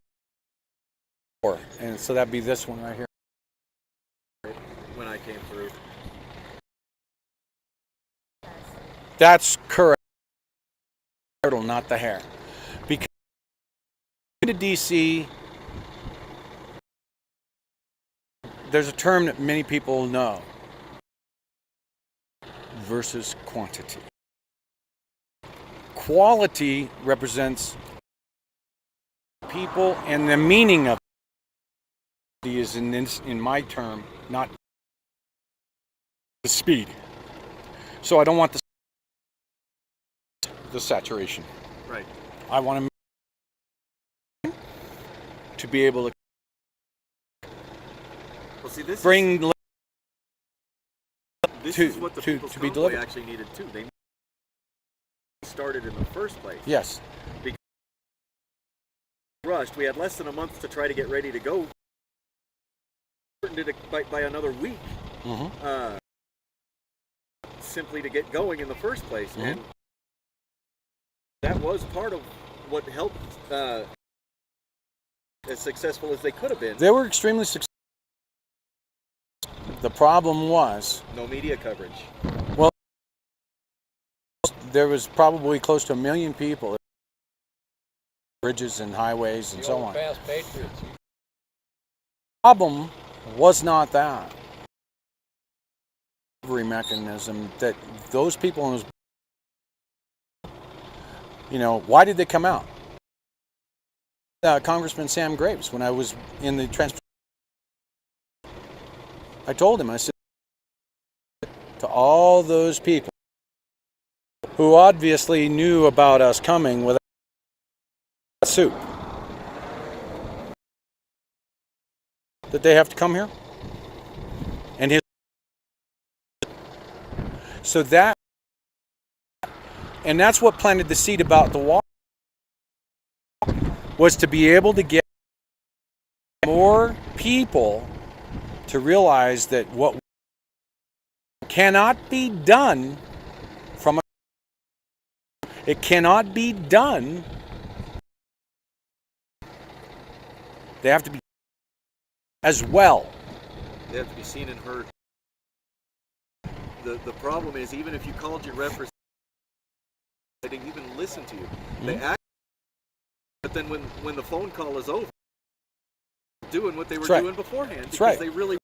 And so that'd be this one right here. when I came through. That's correct. Turtle, not the hare. Because to DC, there's a term that many people know. Versus quantity. Quality represents people, and the meaning of it is in my term, not the speed. So I don't want the saturation. Right. I want to be able to Well, see, this bring this to- is what the to- People's to be Convoy delivered. actually needed too. They started in the first place. yes. Rushed. We had less than a month to try to get ready to go. Did it by another week, Mm-hmm. simply to get going in the first place, Mhm. and that was part of what helped as successful as they could have been. They were extremely successful. The problem was No media coverage. there was probably close to 1 million people, bridges and highways and so on. Fast Patriots. The problem was not that mechanism that those people in those, you know, why did they come out? Congressman Sam Graves, when I was in the transport, I told him, I said, to all those people who obviously knew about us coming without soup, that they have to come here. And his, so that, and that's what planted the seed about the wall, was to be able to get more people to realize that what cannot be done from a, it cannot be done. They have to be as well. They have to be seen and heard. The problem is, even if you called your representative, they didn't even listen to you. They act, but then when the phone call is over, doing what they were doing beforehand, because they really.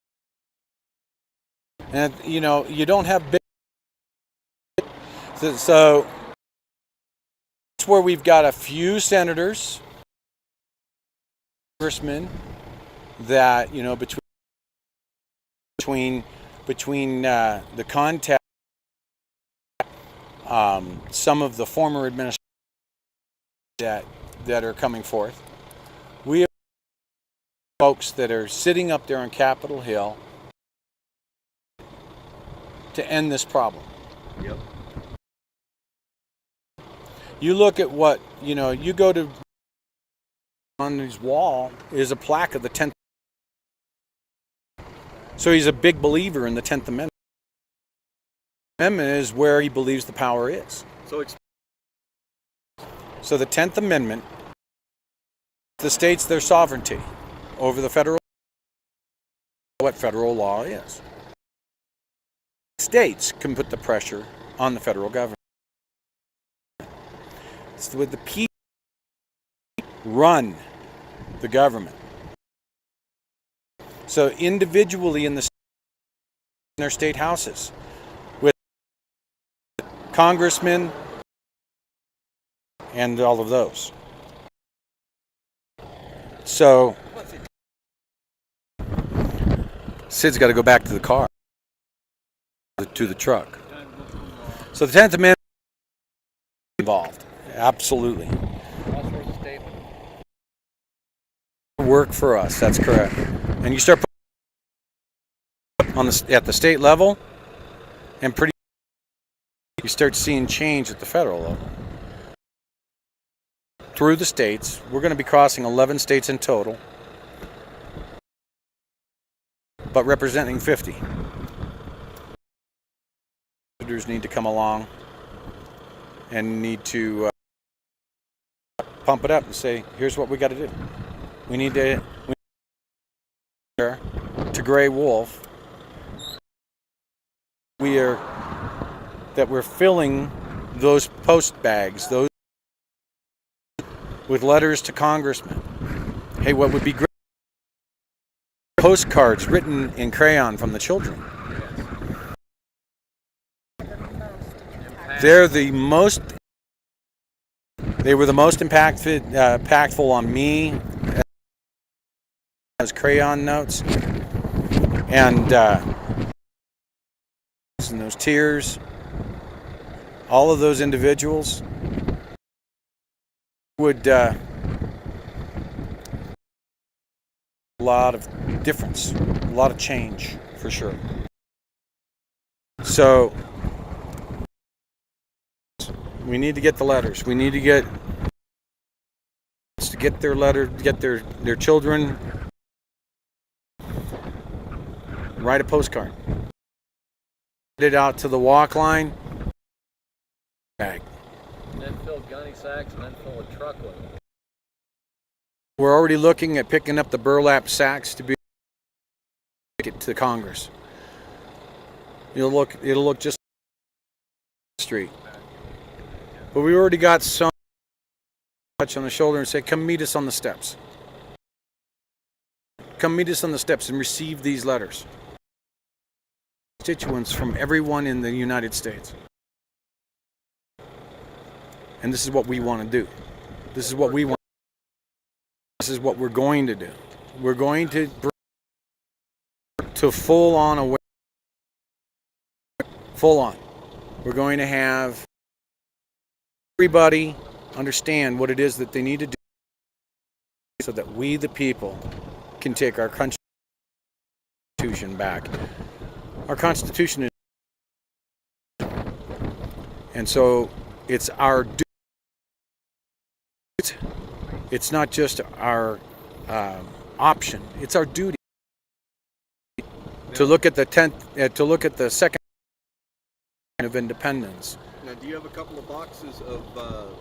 And you know, you don't have big. So that's where we've got a few senators, congressmen, that, you know, between the contact, some of the former administrations that are coming forth, we have folks that are sitting up there on Capitol Hill to end this problem. Yep. You look at what, you know, you go to, on his wall is a plaque of the 10th. So he's a big believer in the 10th Amendment. The Amendment is where he believes the power is. So the 10th Amendment, the states their sovereignty over the federal, what federal law is. States can put the pressure on the federal government. It's with the people run the government. So individually in their state houses, with congressmen and all of those. So Sid's got to go back to the car, to the truck. So the 10th Amendment involved, absolutely. Work for us, that's correct. And you start on at the state level, and you start seeing change at the federal level. Through the states, we're going to be crossing 11 states in total, but representing 50. Senators need to come along and need to pump it up and say, here's what we got to do. We need to Gray Wolf. We're filling those post bags, those with letters to congressmen. Hey, what would be great? Postcards written in crayon from the children. They were the most impactful on me as crayon notes, and those tears. All of those individuals would a lot of difference, a lot of change for sure. So we need to get the letters. We need to get their letter, get their children, write a postcard, get it out to the walk line, bag. And then fill gunny sacks and then fill a truckload. We're already looking at picking up the burlap sacks to be it to Congress. It'll look just like the street. But we already got some touch on the shoulder and say, come meet us on the steps. Come meet us on the steps and receive these letters. Constituents from everyone in the United States. And this is what we want to do. This is what we want. This is what we're going to do. We're going to bring to full on away. Full on. We're going to have everybody understand what it is that they need to do so that we, the people, can take our Constitution back. Our Constitution is, and so it's our duty. It's not just our option; it's our duty to look at the to look at the second of independence. Now, do you have a couple of boxes of?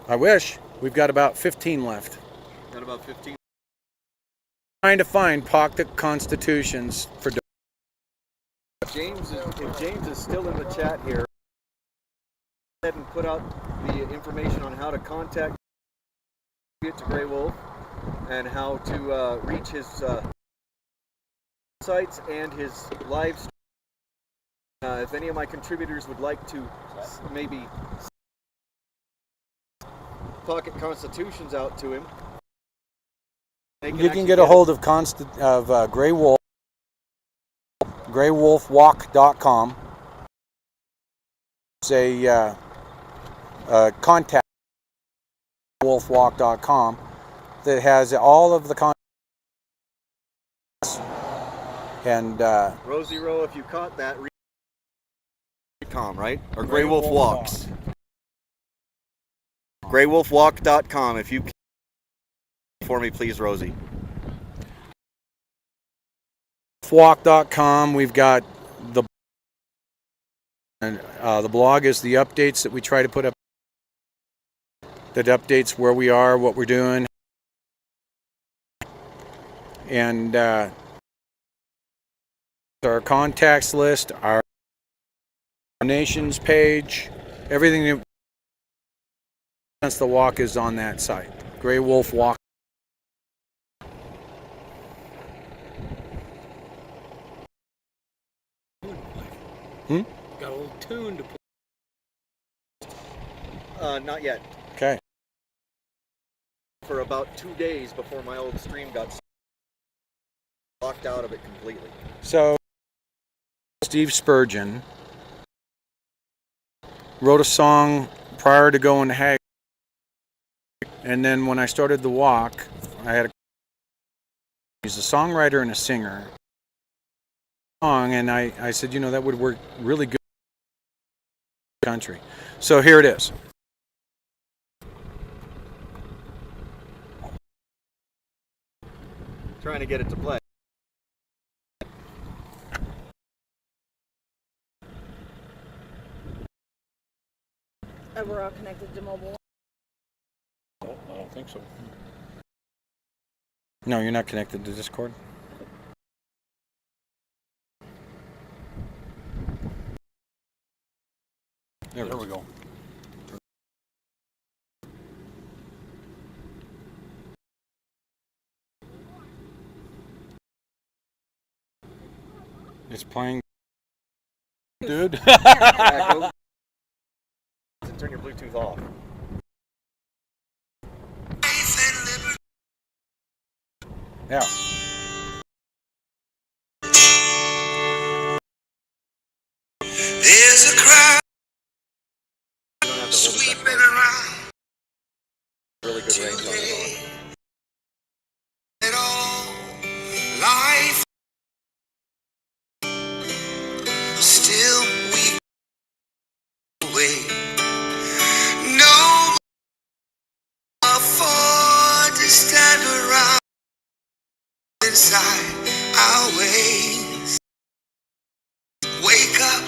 I wish. We've got about 15 left. Got about 15. Trying to find pocket constitutions for. If James is still in the chat here, go ahead and put out the information on how to contact to Grey Wolf and how to reach his sites and his live stream. If any of my contributors would like to maybe pocket constitutions out to him, You can get a hold of Grey Wolf, greywolfwalk.com. It's a contact wolfwalk.com that has all of the content. And Rosie Rowe, if you caught that, right? Or Grey Wolf Walks. Greywolfwalk.com. If you can for me, please, Rosie. Walk.com. We've got the blog is the updates that we try to put up. That updates where we are, what we're doing, and our contacts list, our donations page, everything that since the walk is on that site. Grey Wolf Walk. Got a little tune to play. Not yet. Okay. For about 2 days before my old stream got locked out of it completely. So, Steve Spurgeon wrote a song prior to going to Hag, and then when I started the walk, he's a songwriter and a singer. And I said, you know, that would work really good in the country. So here it is. Trying to get it to play. We're all connected to mobile. I don't think so. No, you're not connected to Discord. There we go. It's playing, dude. Yeah, go. Turn your Bluetooth off. Yeah. There's a crowd You don't have to hold it sweeping that around close. Really good range on it. it all. Life still we wait. No afford to stand around inside our ways. Wake up.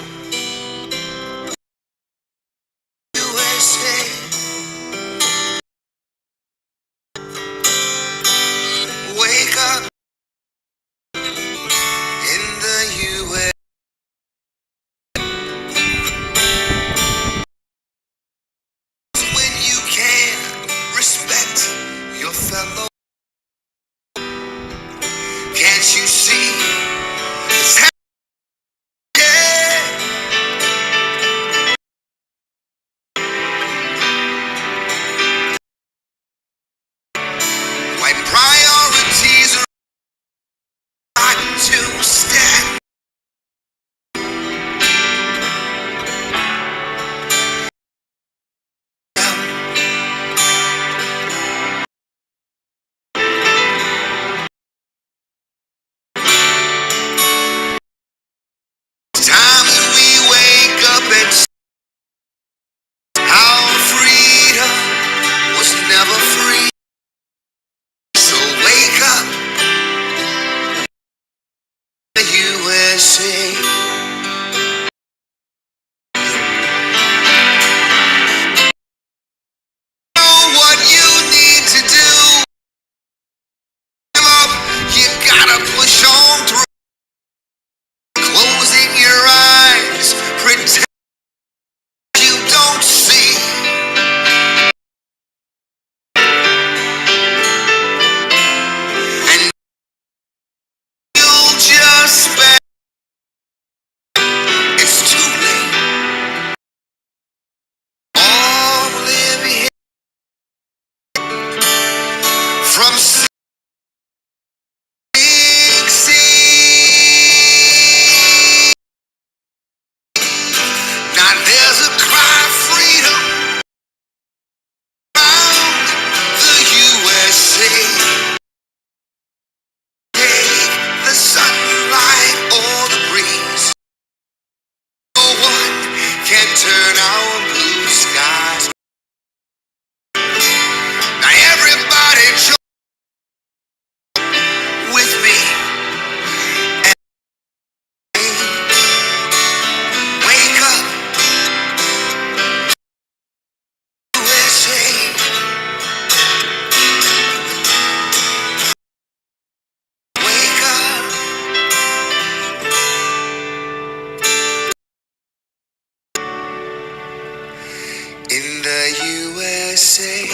the USA.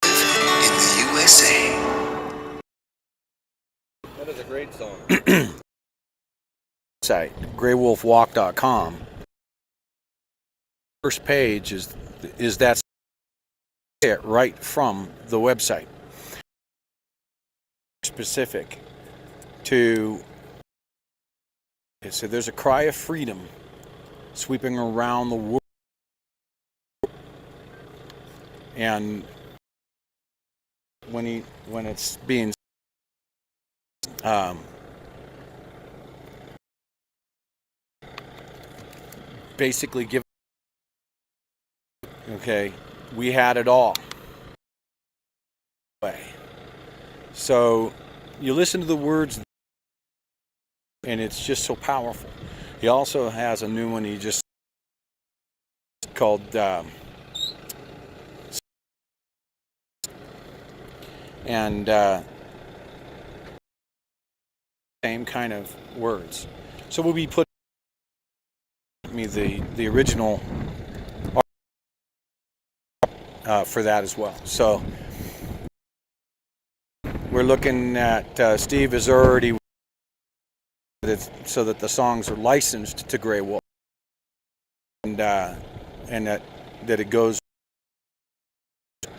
In the USA. That is a great song. Site, graywolfwalk.com. First page is that it right from the website. Specific to, so there's a cry of freedom sweeping around the world, and when it's being basically given, okay, we had it all. So you listen to the words, and it's just so powerful. He also has a new one he just called same kind of words. So we'll be putting me the original for that as well. So we're looking at Steve has already so that the songs are licensed to Grey Wolf, and that it goes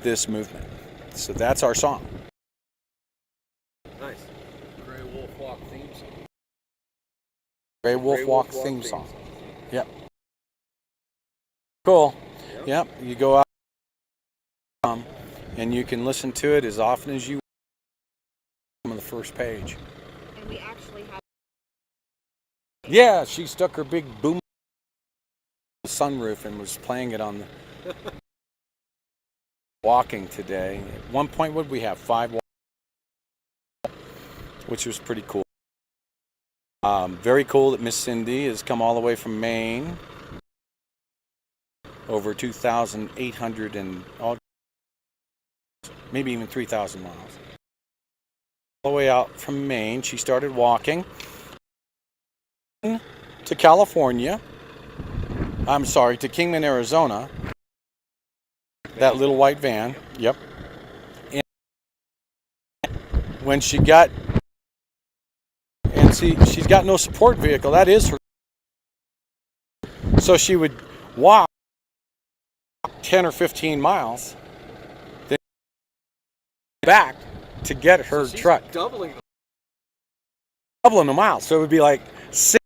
this movement. So that's our song. Nice. Grey Wolf Walk theme song. Grey Wolf Walk theme song. Yep. Cool. Yep. You go out and you can listen to it as often as you want on the first page. And we actually have. Yeah, she stuck her big boom sunroof and was playing it on the walking today. At one point, what did we have? 5 which was pretty cool. Very cool that Miss Cindy has come all the way from Maine, over 2,800 and maybe even 3,000 miles. All the way out from Maine, she started walking to California. I'm sorry, to Kingman, Arizona. That little white van. Yep. And when she got, and see, she's got no support vehicle. That is her. So she would walk 10 or 15 miles, then back to get her truck. Doubling the miles. So it would be like 6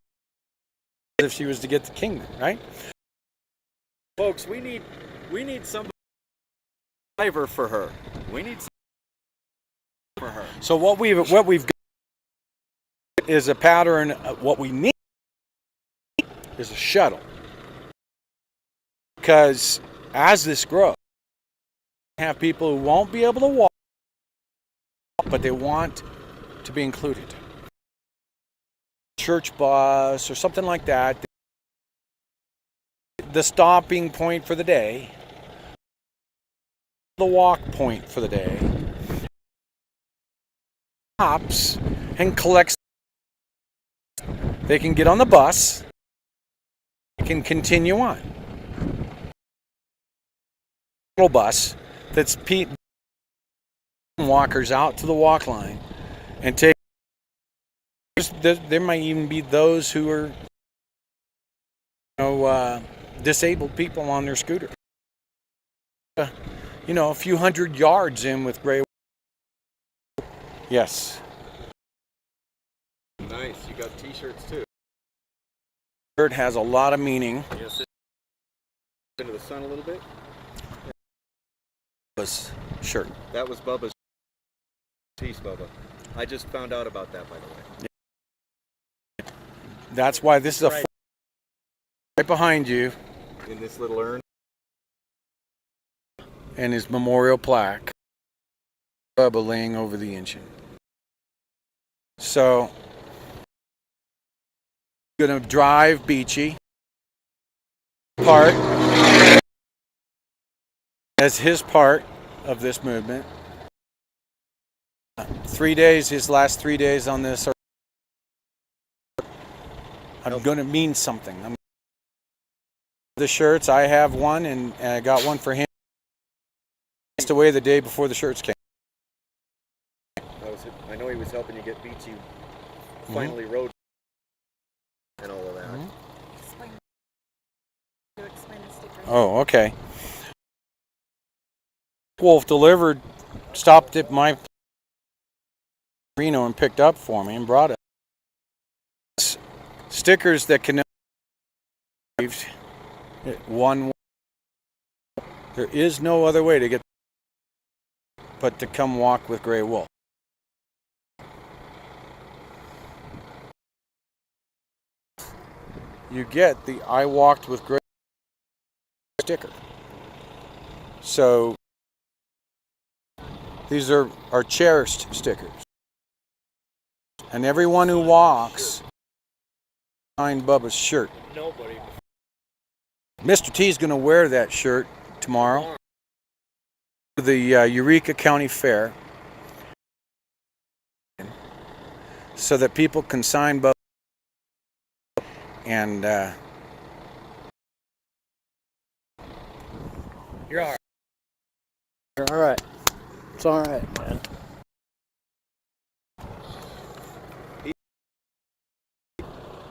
if she was to get to Kingman, right? Folks, we need some driver for her. We need some for her. So what we've got is a pattern. What we need is a shuttle, because as this grows, we have people who won't be able to walk, but they want to be included. Church bus or something like that. The stopping point for the day, the walk point for the day, stops and collects. They can get on the bus, they can continue on. Little bus that's walkers out to the walk line and take. There might even be those who are, disabled people on their scooter. A few hundred yards in with Grey. Yes. Nice. You got t-shirts too. Shirt has a lot of meaning. Yes. Into the sun a little bit. Bubba's shirt. That was Bubba's piece, Bubba. I just found out about that, by the way. That's why this is right behind you. In this little urn. And his memorial plaque. Bubba laying over the engine. So, gonna drive Beachy part as his part of this movement. 3 days, his last 3 days on this are going to mean something. The shirts, I have one, and I got one for him. He passed away the day before the shirts came. I know he was helping you get beats. You finally rode and all of that. Explain the sticker. Oh, okay. Wolf delivered, stopped at my Reno and picked up for me and brought it. Stickers that can one. There is no other way to get but to come walk with Grey Wolf. You get the I walked with Grey sticker. So these are our cherished stickers. And everyone who walks signed Bubba's shirt. Nobody. Mr. T is going to wear that shirt tomorrow to the Eureka County Fair so that people can sign Bubba. And You're all right. You're all right. It's all right, man.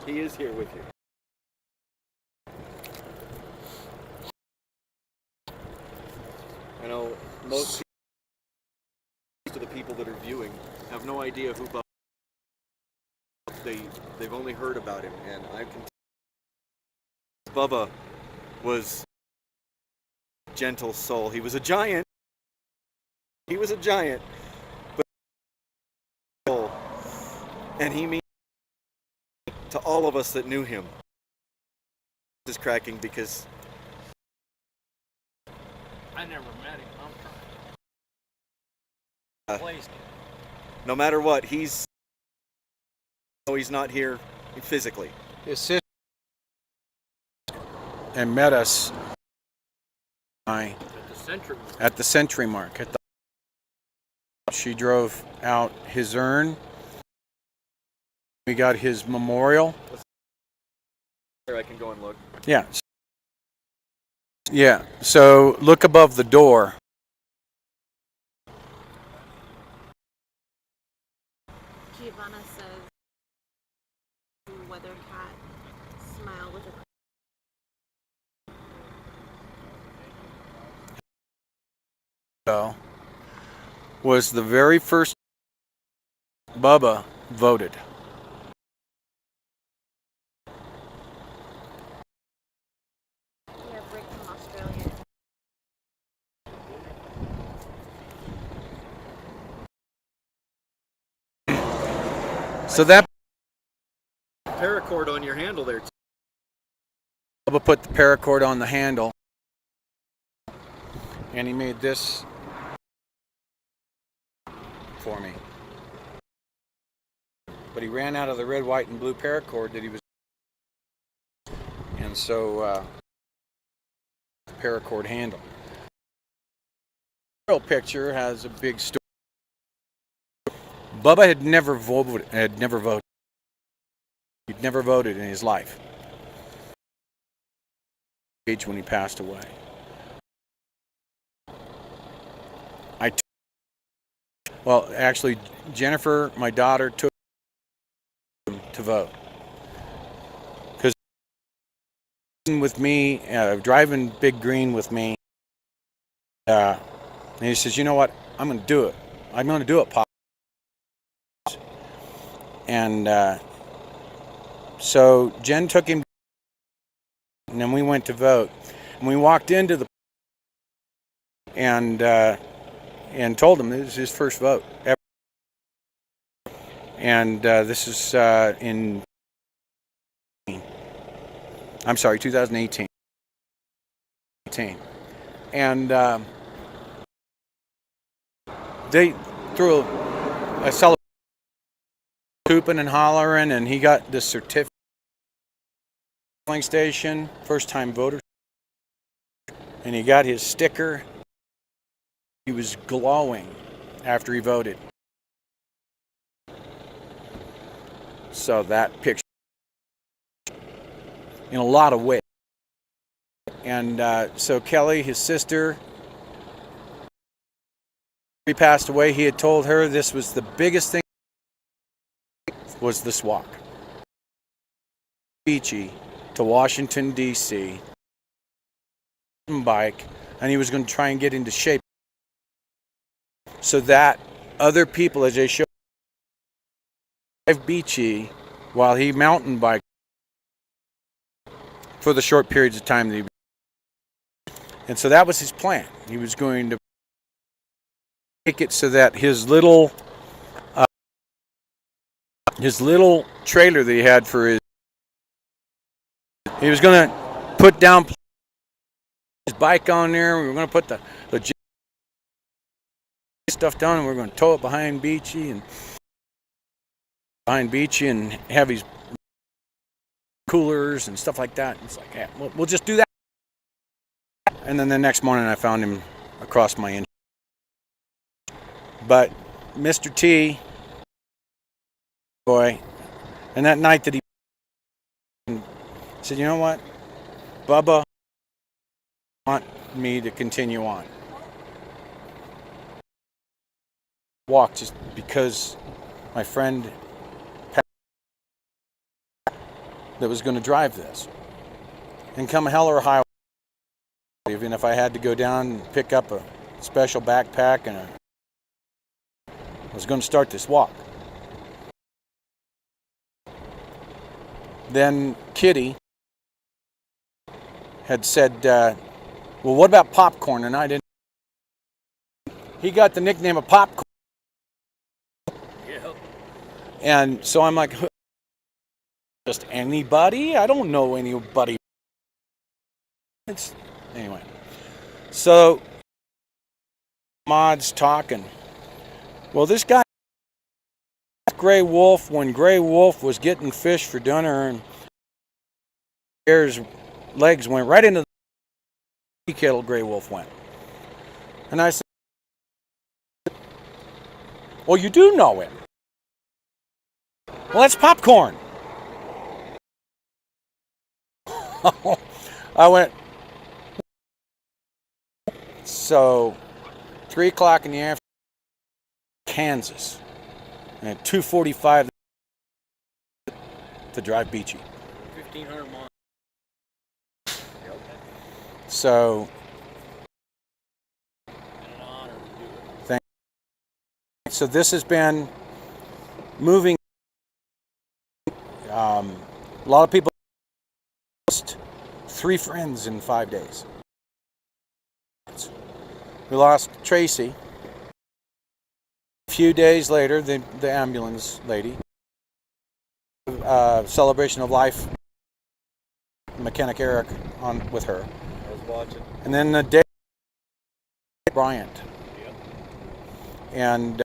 He is here with you. I know most of the people that are viewing have no idea who Bubba is. They've only heard about him, and I can tell Bubba was a gentle soul. He was a giant. He was a giant, but and he means to all of us that knew him. This is cracking because I never met him. I'm trying. no matter what, he's not here physically. his sister and met us at the Century Mark. She drove out his urn. We got his memorial. There, I can go and look. Yeah. Yeah. So look above the door. Giovanna says, "Weather cat smile with a." Was the very first Bubba voted. Yeah, break from Australia. So that Paracord on your handle there. Bubba put the paracord on the handle, and he made this for me. But he ran out of the red, white, and blue paracord that he was, and so the paracord handle. The picture has a big story. Bubba had never voted. He'd never voted in his life. Age when he passed away. Well, actually, Jennifer, my daughter, took him to vote. Because with me, driving Big Green with me, and he says, "You know what? I'm going to do it. I'm going to do it, Pop." And so Jen took him, and then we went to vote. And we walked into the and told him this is his first vote ever. And this is in 2018. And they threw a celebration, hooping and hollering, and he got the certificate. Polling station, first time voter, and he got his sticker. He was glowing after he voted. So that picture, in a lot of ways. And so Kelly, his sister, he passed away. He had told her this was the biggest thing, was this walk. Beachy to Washington, D.C. bike, and he was going to try and get into shape so that other people, as they show, drive Beachy while he mountain bike for the short periods of time that he. And so that was his plan. He was going to make it so that his little trailer that he had for his, he was going to put down his bike on there. We were going to put the stuff down, and we were going to tow it behind Beachy and have his coolers and stuff like that. It's like, yeah, we'll just do that. And then the next morning I found him across my engine. But Mr. T, boy, and that night that he said, you know what, Bubba, want me to continue on. Walk just because my friend that was going to drive this. And come hell or high, even if I had to go down and pick up a special backpack and I was going to start this walk. Then Kitty had said, well, what about Popcorn? And I didn't. He got the nickname of Popcorn. Yep. And so I'm like, just anybody? I don't know anybody. Anyway. So, Mod's talking. Well, this guy, Gray Wolf, when Gray Wolf was getting fish for dinner, and his legs went right into the kettle, Gray Wolf went. And I said, well, you do know him. Well, that's Popcorn. I went, so 3 o'clock in the afternoon, Kansas, and at 2:45 to drive Beachy. 1,500 miles. So, And an honor to do it. thank you. So this has been moving. A lot of people lost 3 friends in 5 days. We lost Tracy. A few days later, the ambulance lady. Celebration of life. Mechanic Eric on with her. I was watching. And then the day Bryant. Yep. And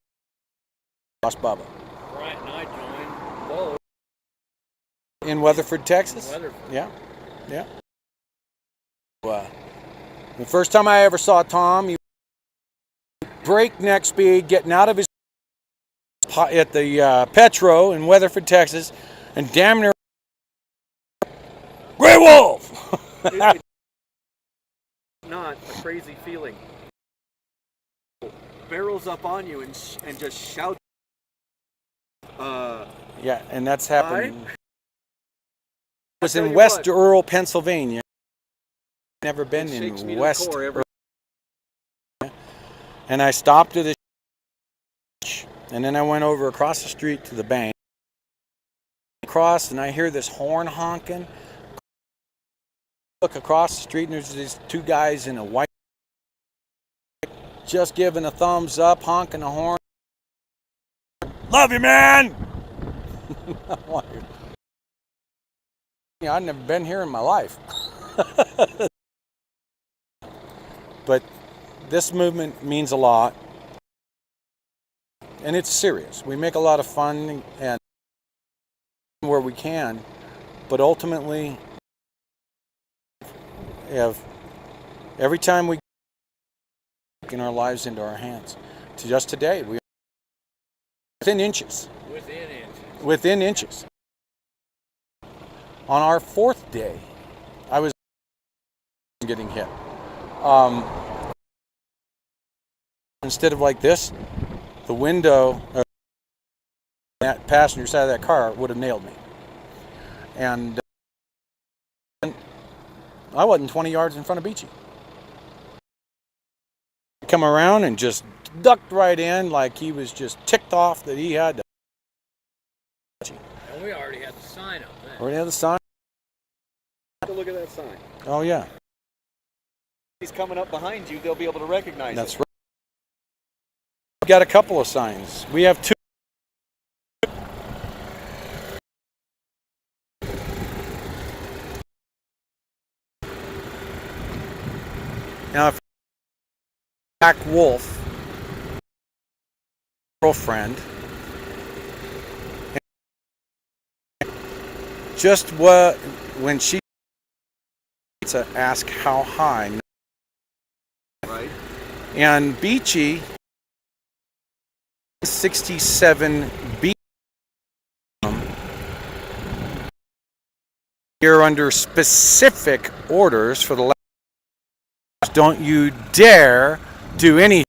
lost Bubba. Bryant and I joined both. In Weatherford, Texas? Weatherford. Yeah. Yeah. The first time I ever saw Tom, he breakneck speed getting out of his at the Petro in Weatherford, Texas, and damn near Gray Wolf. It's not a crazy feeling. Barrels up on you and just shout. Yeah, and that's happening. It was tell in you West what. Earl, Pennsylvania. Never been It shakes me in to the West core every- Earl. And I stopped at this, and then I went over across the street to the bank. Across, and I hear this horn honking. Look across the street, and there's these 2 guys in a white, just giving a thumbs up, honking a horn. Love you, man. I've never been here in my life. But this movement means a lot, and it's serious. We make a lot of fun and where we can, but ultimately, every time we get our lives into our hands, to just today, we are within inches. Within inches. Within inches. On our 4th day, I was getting hit. Instead of like this, the window, that passenger side of that car would have nailed me. And I wasn't 20 yards in front of Beachy. Come around and just ducked right in like he was just ticked off that he had to. And we already had the sign up then. Already had the sign. Look at that sign. Oh yeah. He's coming up behind you, they'll be able to recognize That's it. right. We've got a couple of signs. We have 2. Now, if Black Wölf girlfriend, just what when she to ask how high, Right? and Beachy 67 B. You're under specific orders for the last. Don't you dare do any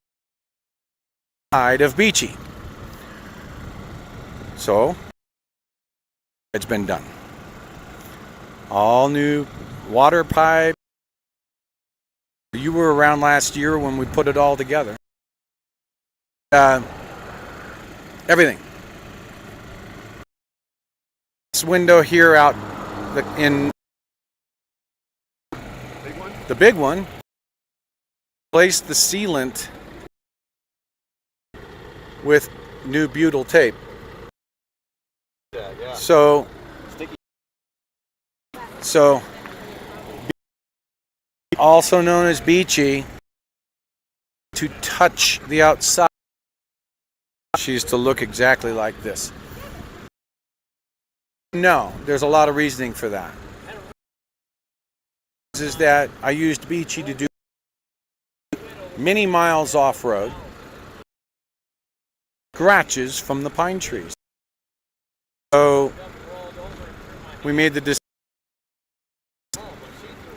side of Beachy. So it's been done. All new water pipe. You were around last year when we put it all together. Everything. This window here out in the big one, placed the sealant with new butyl tape. Yeah. So also known as Beachy, to touch the outside, she used to look exactly like this. No, there's a lot of reasoning for that. Is that I used Beachy to do many miles off-road, scratches from the pine trees. So we made the decision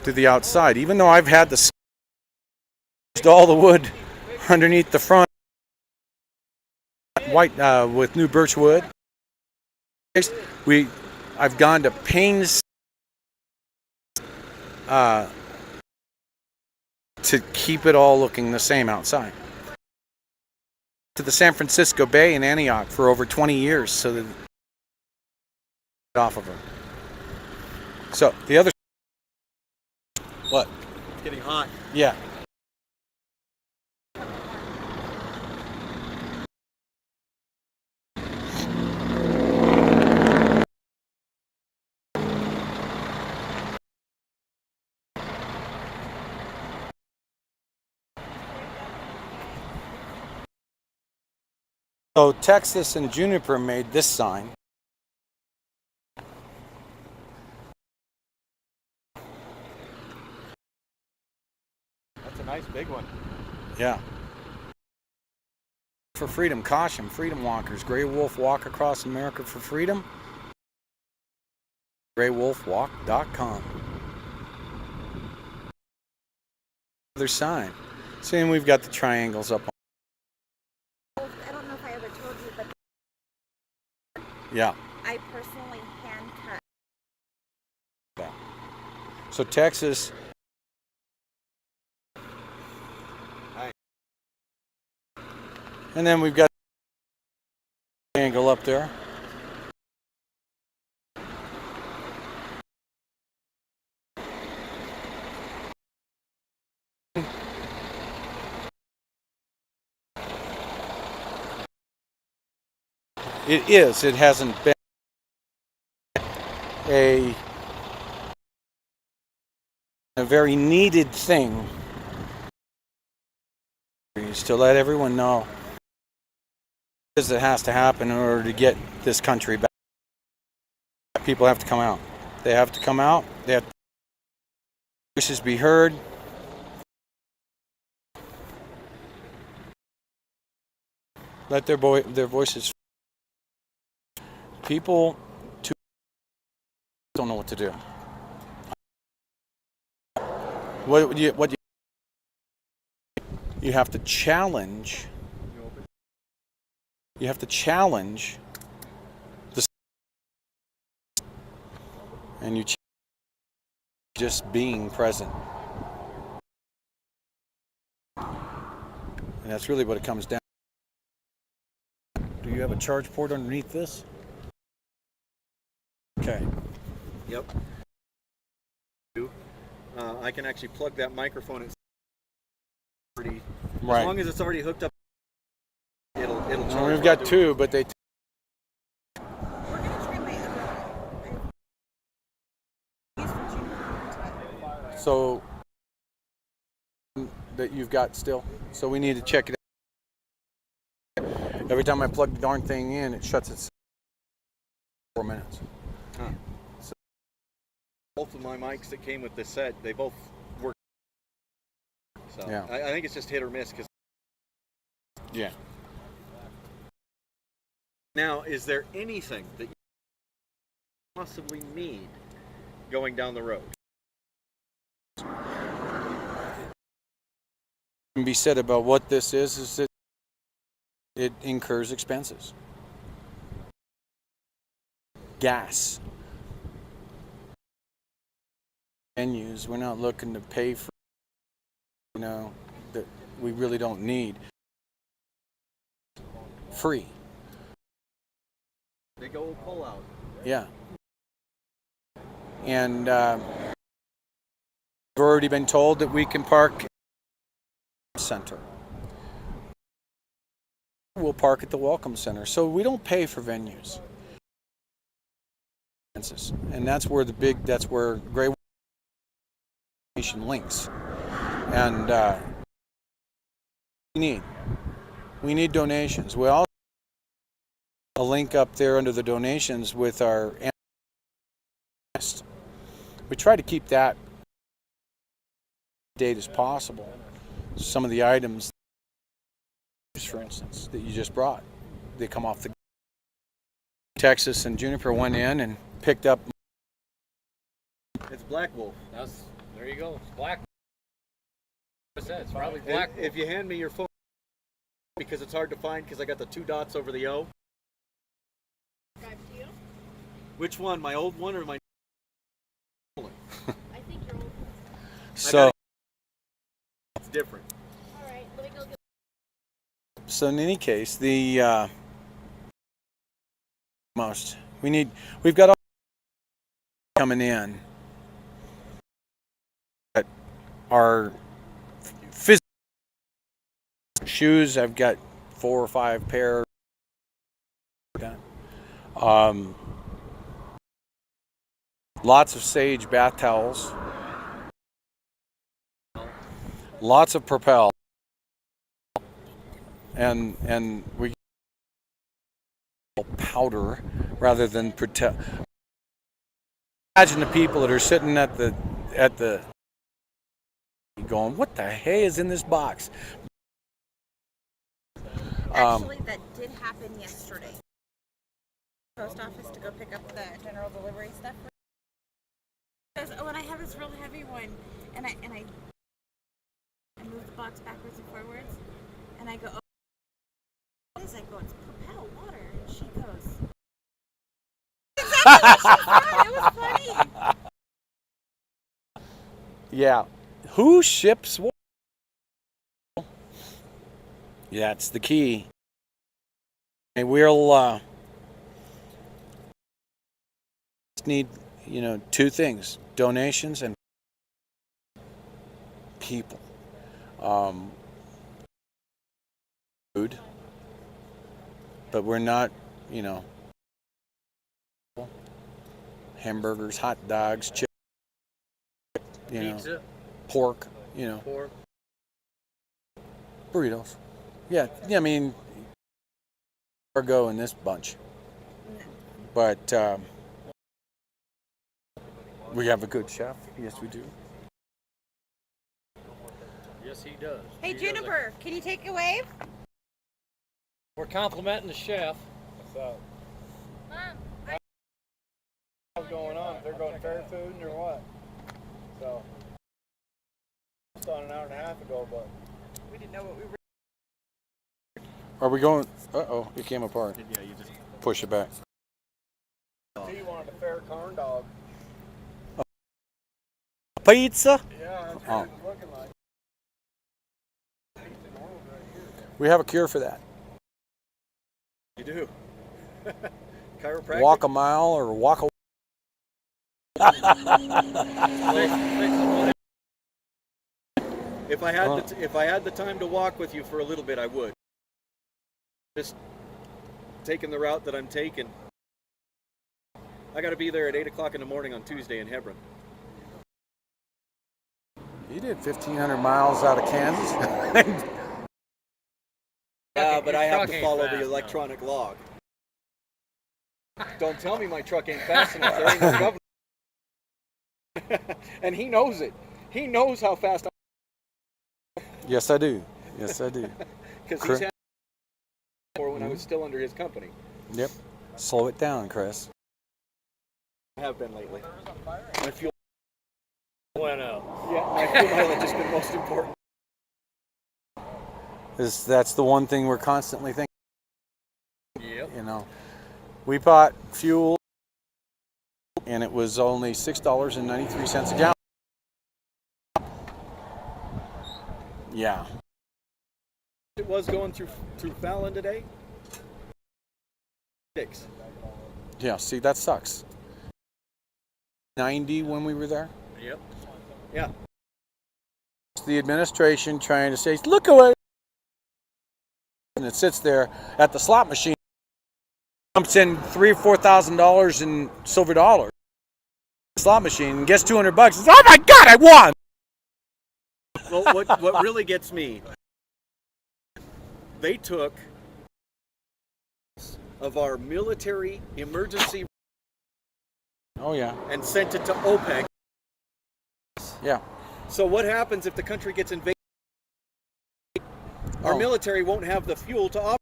to the outside, even though I've had all the wood underneath the front white with new birch wood. I've gone to pains to keep it all looking the same outside. To the San Francisco Bay in Antioch for over 20 years, so that off of her. So the other. What? It's getting hot. Yeah. So Texas and Juniper made this sign. That's a nice big one. Yeah. For freedom, caution, freedom walkers. Gray Wolf walk across America for freedom. GrayWolfWalk.com. Other sign. See, and we've got the triangles up. I don't know if I ever told you, but Yeah. I personally hand cut. Yeah. So Texas. And then we've got the angle up there. It is. It hasn't been a very needed thing to let everyone know that has to happen in order to get this country back. People have to come out. They have to come out. They have voices be heard. Let their voices. People don't know what to do. What you have to challenge. You have to challenge the, and you just being present. And that's really what it comes down. Do you have a charge port underneath this? Okay. Yep. I can actually plug that microphone in. Right. As long as it's already hooked up, it'll charge. Well, we've got two, but they. We're gonna try my other. So that you've got still. So we need to check it out. Every time I plug the darn thing in, it shuts itself. 4 minutes. Huh. So both of my mics that came with this set, they both work. So Yeah. I think it's just hit or miss. Cause Yeah. now, is there anything that you possibly need going down the road? Can be said about what this is that it incurs expenses. Gas. Venues, we're not looking to pay for, that we really don't need. Free. Big old pull out. Yeah. And we've already been told that we can park center. We'll park at the Welcome Center. So we don't pay for venues. And that's where Grey Nation links. And we need donations. We also have a link up there under the donations with our. We try to keep that date as possible. Some of the items, for instance, that you just brought, they come off the Texas, and Juniper went in and picked up. It's Black Wölf. There you go. It's Black. It's probably Black. If you hand me your phone, because it's hard to find because I got the 2 dots over the O. Which one? My old one or my new one? I think you're old. So, It's different. All right, let me go get. so in any case, the we've got all coming in. But our physical shoes, I've got 4 or 5 pair. Lots of Sage bath towels. Lots of Propel. And we powder rather than protect. Imagine the people that are sitting at the going, what the hey is in this box? Actually, that did happen yesterday. Post office to go pick up the general delivery stuff. Because and I have this real heavy one, and I move the box backwards and forwards, and I go, oh, what is it? I go, it's Propel water, and she goes. Exactly what she said. It was funny. Yeah. Who ships what? Yeah, it's the key. And we'll need, 2 things: donations and people. Food. But we're not, hamburgers, hot dogs, chips, Pizza. pork, Pork. burritos. Yeah, I mean, go in this bunch. But we have a good chef. Yes, we do. Yes, he does. Hey, He does Juniper, can you take a wave? We're complimenting the chef. What's up? What's going on? if they're going fair food or what. So, just on an hour and a half ago, but We didn't know what we were. Are we going? Uh-oh, it came apart. Yeah, you just Push it back. T wanted a fair corn dog. Pizza? Yeah, that's Oh. what it was looking like. We have a cure for that. you do. Chiropractic. Walk a mile or walk a... If I had if I had the time to walk with you for a little bit, I would. Just taking the route that I'm taking. I got to be there at 8 o'clock in the morning on Tuesday in Hebron. You did 1,500 miles out of Kansas. Yeah, but I have truck to ain't follow fast, the no. electronic log. Don't tell me my truck ain't fast enough. There ain't no governor. And he knows it. He knows how fast I Yes, I do. Yes, I do. because he's had for when I was still under his company. Yep. Slow it down, Chris. I have been lately. My fuel, Bueno. yeah, my fuel mileage has been most important. That's the one thing we're constantly thinking. Yep. You know, we bought fuel, and it was only $6.93 a gallon. Yeah. It was going through Fallon today. 6. Yeah. See, that sucks. 90 when we were there. Yep. Yeah. The administration trying to say, look away, and it sits there at the slot machine, dumps in $3,000 or $4,000 in silver dollars. Slot machine and gets $200. It's, oh my God, I won! Well, what really gets me, they took of our military emergency Oh yeah, and sent it to OPEC. yeah. So what happens if the country gets invaded? Our military won't have the fuel to operate.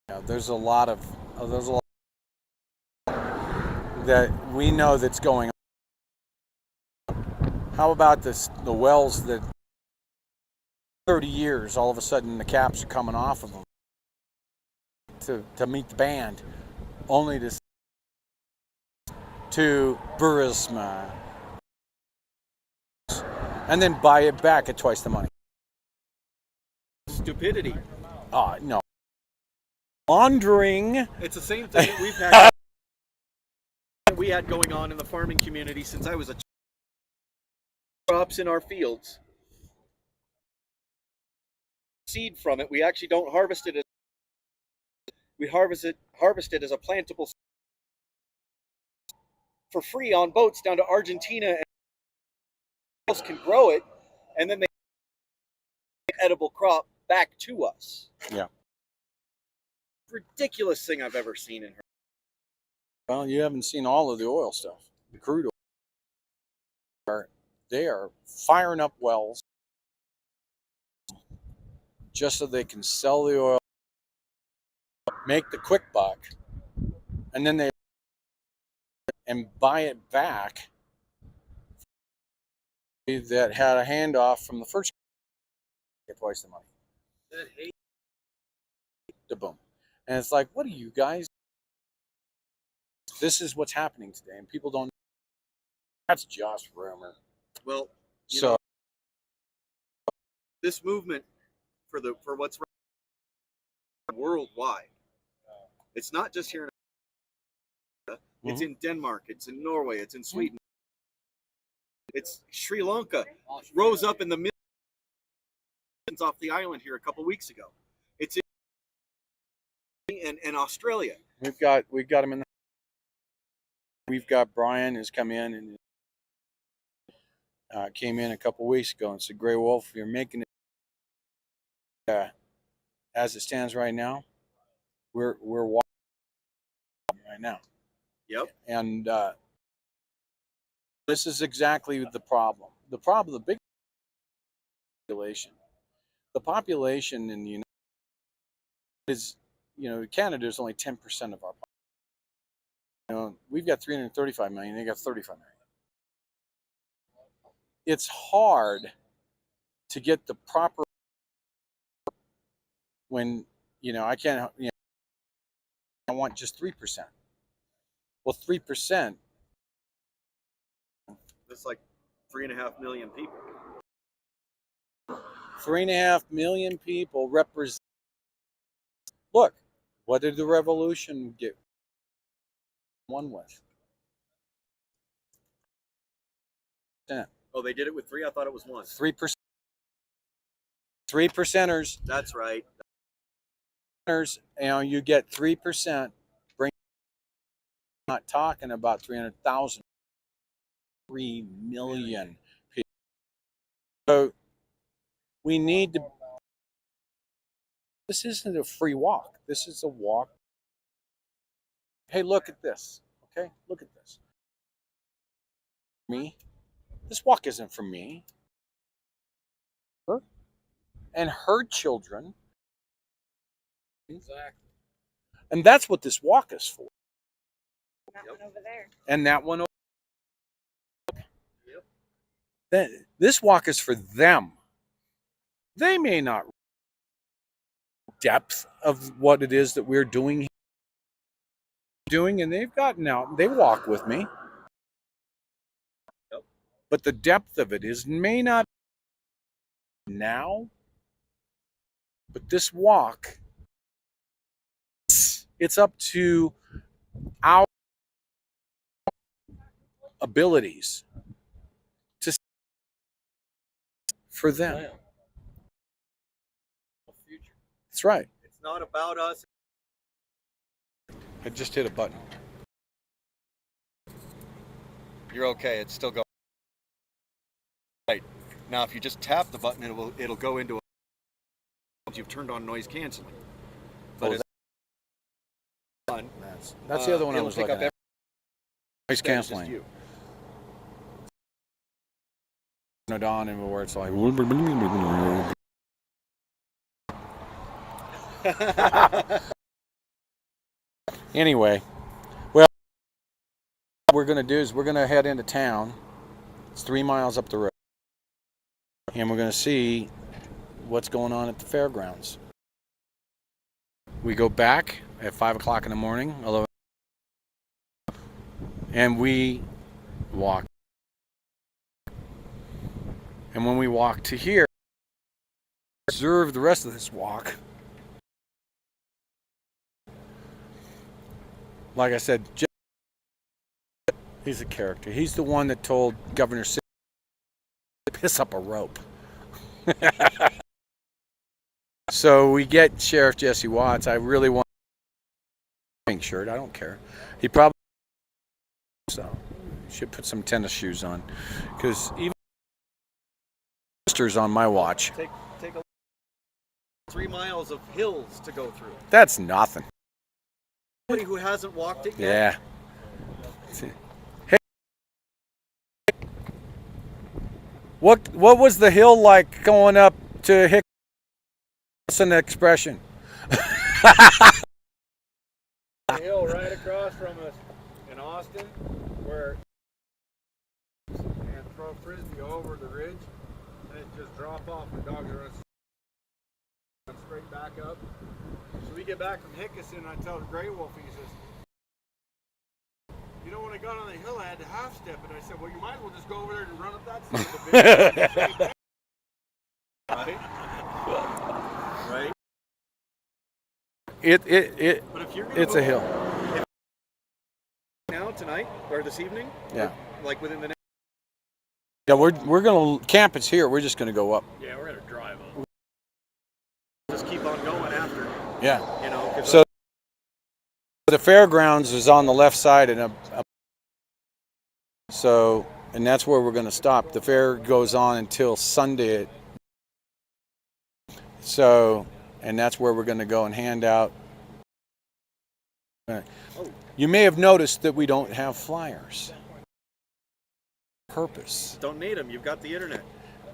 Yeah, there's a lot that we know that's going on. How about the wells that 30 years, all of a sudden the caps are coming off of them to meet the band, only to Burisma, and then buy it back at twice the money. Stupidity. No. Laundering. It's the same thing that we've had. We had going on in the farming community since I was a child. Crops in our fields. Seed from it. We actually don't harvest it. We harvest it as a plantable for free on boats down to Argentina, and else can grow it, and then they make an edible crop back to us. Yeah. Ridiculous thing I've ever seen in her. Well, you haven't seen all of the oil stuff. The crude oil. They are firing up wells just so they can sell the oil, make the quick buck, and then and buy it back that had a handoff from the first get twice the money. The boom. And it's like, what are you guys? This is what's happening today, and people don't. That's just rumor. Well, you So know, this movement for what's right worldwide. It's not just here in America. It's in Denmark, it's in Norway, it's in Sweden. It's Sri Lanka rose up in the middle off the island here a couple weeks ago. It's in Australia. we've got him in the. We've got Brian has come in and came in a couple weeks ago and said, Grey Wolf, you're making it as it stands right now. We're watching right now. Yep. And this is exactly the problem. The big population. The population in the United States is, Canada is only 10% of our population. we've got 335 million. They got 35 million. It's hard to get the proper when I can't. I want just 3%. Well, 3%. That's like 3.5 million people. 3.5 million people represent. Look, what did the revolution get won with? Oh, they did it with 3? I thought it was 1. 3%. 3%ers. That's right. You get 3%. Not talking about 300,000. 3 million people. So we need to. This isn't a free walk. This is a walk. Hey, look at this. Okay, look at this. Me. This walk isn't for me. Her and her children. Exactly. And that's what this walk is for. That one over there. And that one. Yep. This walk is for them. They may not depth of what it is that we're doing, and they've gotten out. They walk with me. Yep. But the depth of it may not now. But this walk, it's up to our abilities to for them. That's right. It's not about us. I just hit a button. You're okay. It's still going. Right. Now, if you just tap the button, it'll go into a. You've turned on noise canceling. But that's the other one I was looking at. Noise Canceling. canceling. No on and where it's like. Anyway, well, what we're going to do is we're going to head into town. It's 3 miles up the road. And we're going to see what's going on at the fairgrounds. We go back at 5 o'clock in the morning, 11, and we walk. And when we walk to here, observe the rest of this walk. Like I said, he's a character. He's the one that told Governor to piss up a rope. So we get Sheriff Jesse Watts. I really want a pink shirt. I don't care. He probably should put some tennis shoes on, because even on my watch. Take 3 miles of hills to go through. That's nothing. Anybody who hasn't walked it yet. Yeah. Hey, what was the hill like going up to Hick? What's an expression? The hill right across from us in Austin, where and throw frisbee over the ridge, and it just drop off. The dog runs straight back up. So we get back from Hickerson, and I tell the Grey Wolf, he says, "You know, when I got on the hill, I had to half step it." I said, "Well, you might as well just go over there and run up that son of a bitch." Right? But if you're it's a hill. Now, tonight, or this evening? Yeah. Like within the next. Yeah, we're gonna camp. It's here. We're just gonna go up. Yeah, we're gonna drive up. Just keep on going after. Yeah. You know. So the fairgrounds is on the left side, and and that's where we're gonna stop. The fair goes on until Sunday. And that's where we're gonna go and hand out. You may have noticed that we don't have flyers. Purpose. Don't need them. You've got the internet.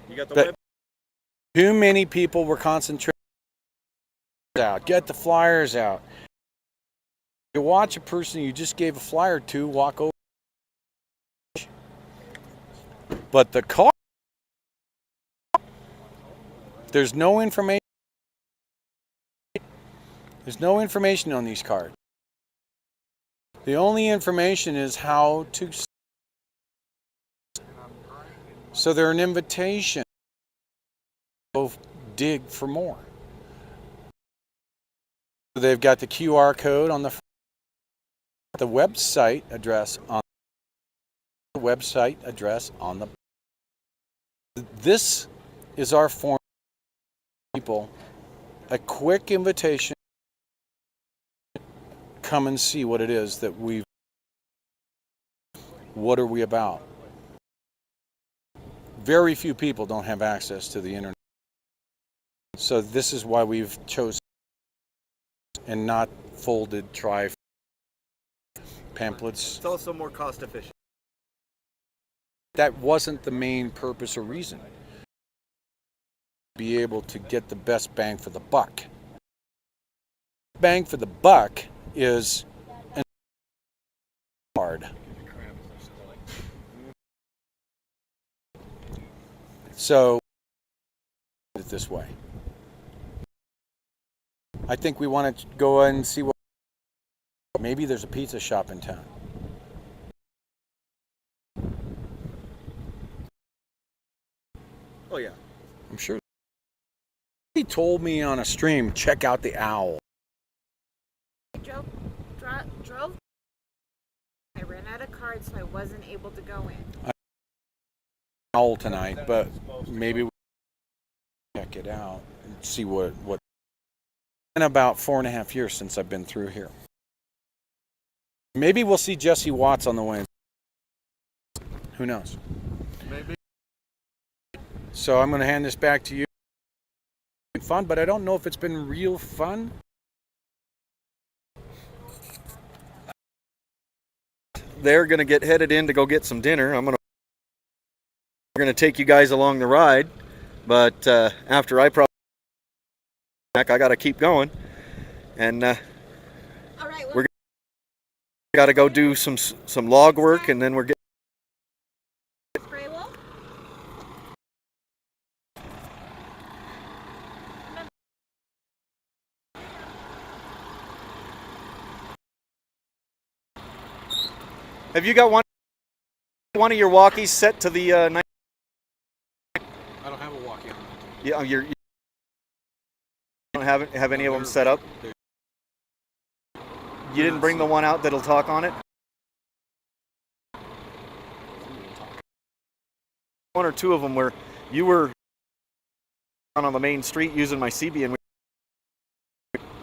You got the web. Too many people were concentrating out. Get the flyers out. You watch a person you just gave a flyer to walk over. But the car, there's no information. There's no information on these cards. The only information is how to. So they're an invitation to go dig for more. They've got the QR code on the website address on the website address on the. This is our form. People, a quick invitation. Come and see what it is that we've. What are we about? Very few people don't have access to the internet. So this is why we've chosen and not folded pamphlets. It's also more cost efficient. That wasn't the main purpose or reason. Be able to get the best bang for the buck. Bang for the buck is an card. So, it this way. I think we want to go and see what. Maybe there's a pizza shop in town. Oh yeah. I'm sure. He told me on a stream, check out the owl. I drove. I ran out of cards, so I wasn't able to go in. Owl tonight, but maybe we check it out and see what. In about 4.5 years since I've been through here. Maybe we'll see Jesse Watts on the way. Who knows? Maybe. So I'm going to hand this back to you. Fun, but I don't know if it's been real fun. They're going to get headed in to go get some dinner. We're going to take you guys along the ride, but after I probably back, I got to keep going, and All right, well, we're got to go do some log work, and then we're getting. spray wall. Have you got one of your walkies set to the night? I don't have a walkie on. Yeah, you don't have any of them set up. You didn't bring the one out that'll talk on it? One or two of them where you were on the main street using my CB, and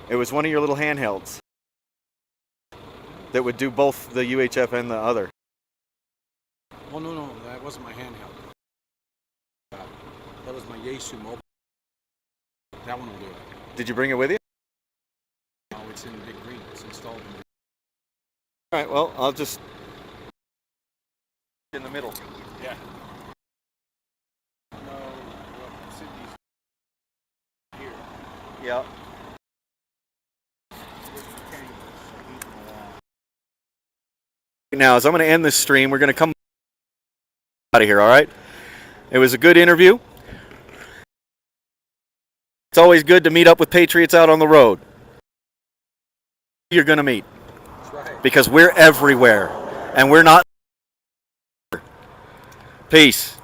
it was one of your little handhelds that would do both the UHF and the other. Oh no, that wasn't my handheld. That was my Yaesu mobile. That one will do it. Did you bring it with you? No, it's in Big Green. It's installed in Big All right, well, I'll just in the middle. Yeah. No, Sydney's here. Yeah. Now, as I'm going to end this stream, we're going to come out of here, all right? It was a good interview. It's always good to meet up with patriots out on the road. You're going to meet. That's right. Because we're everywhere, and we're not. Peace.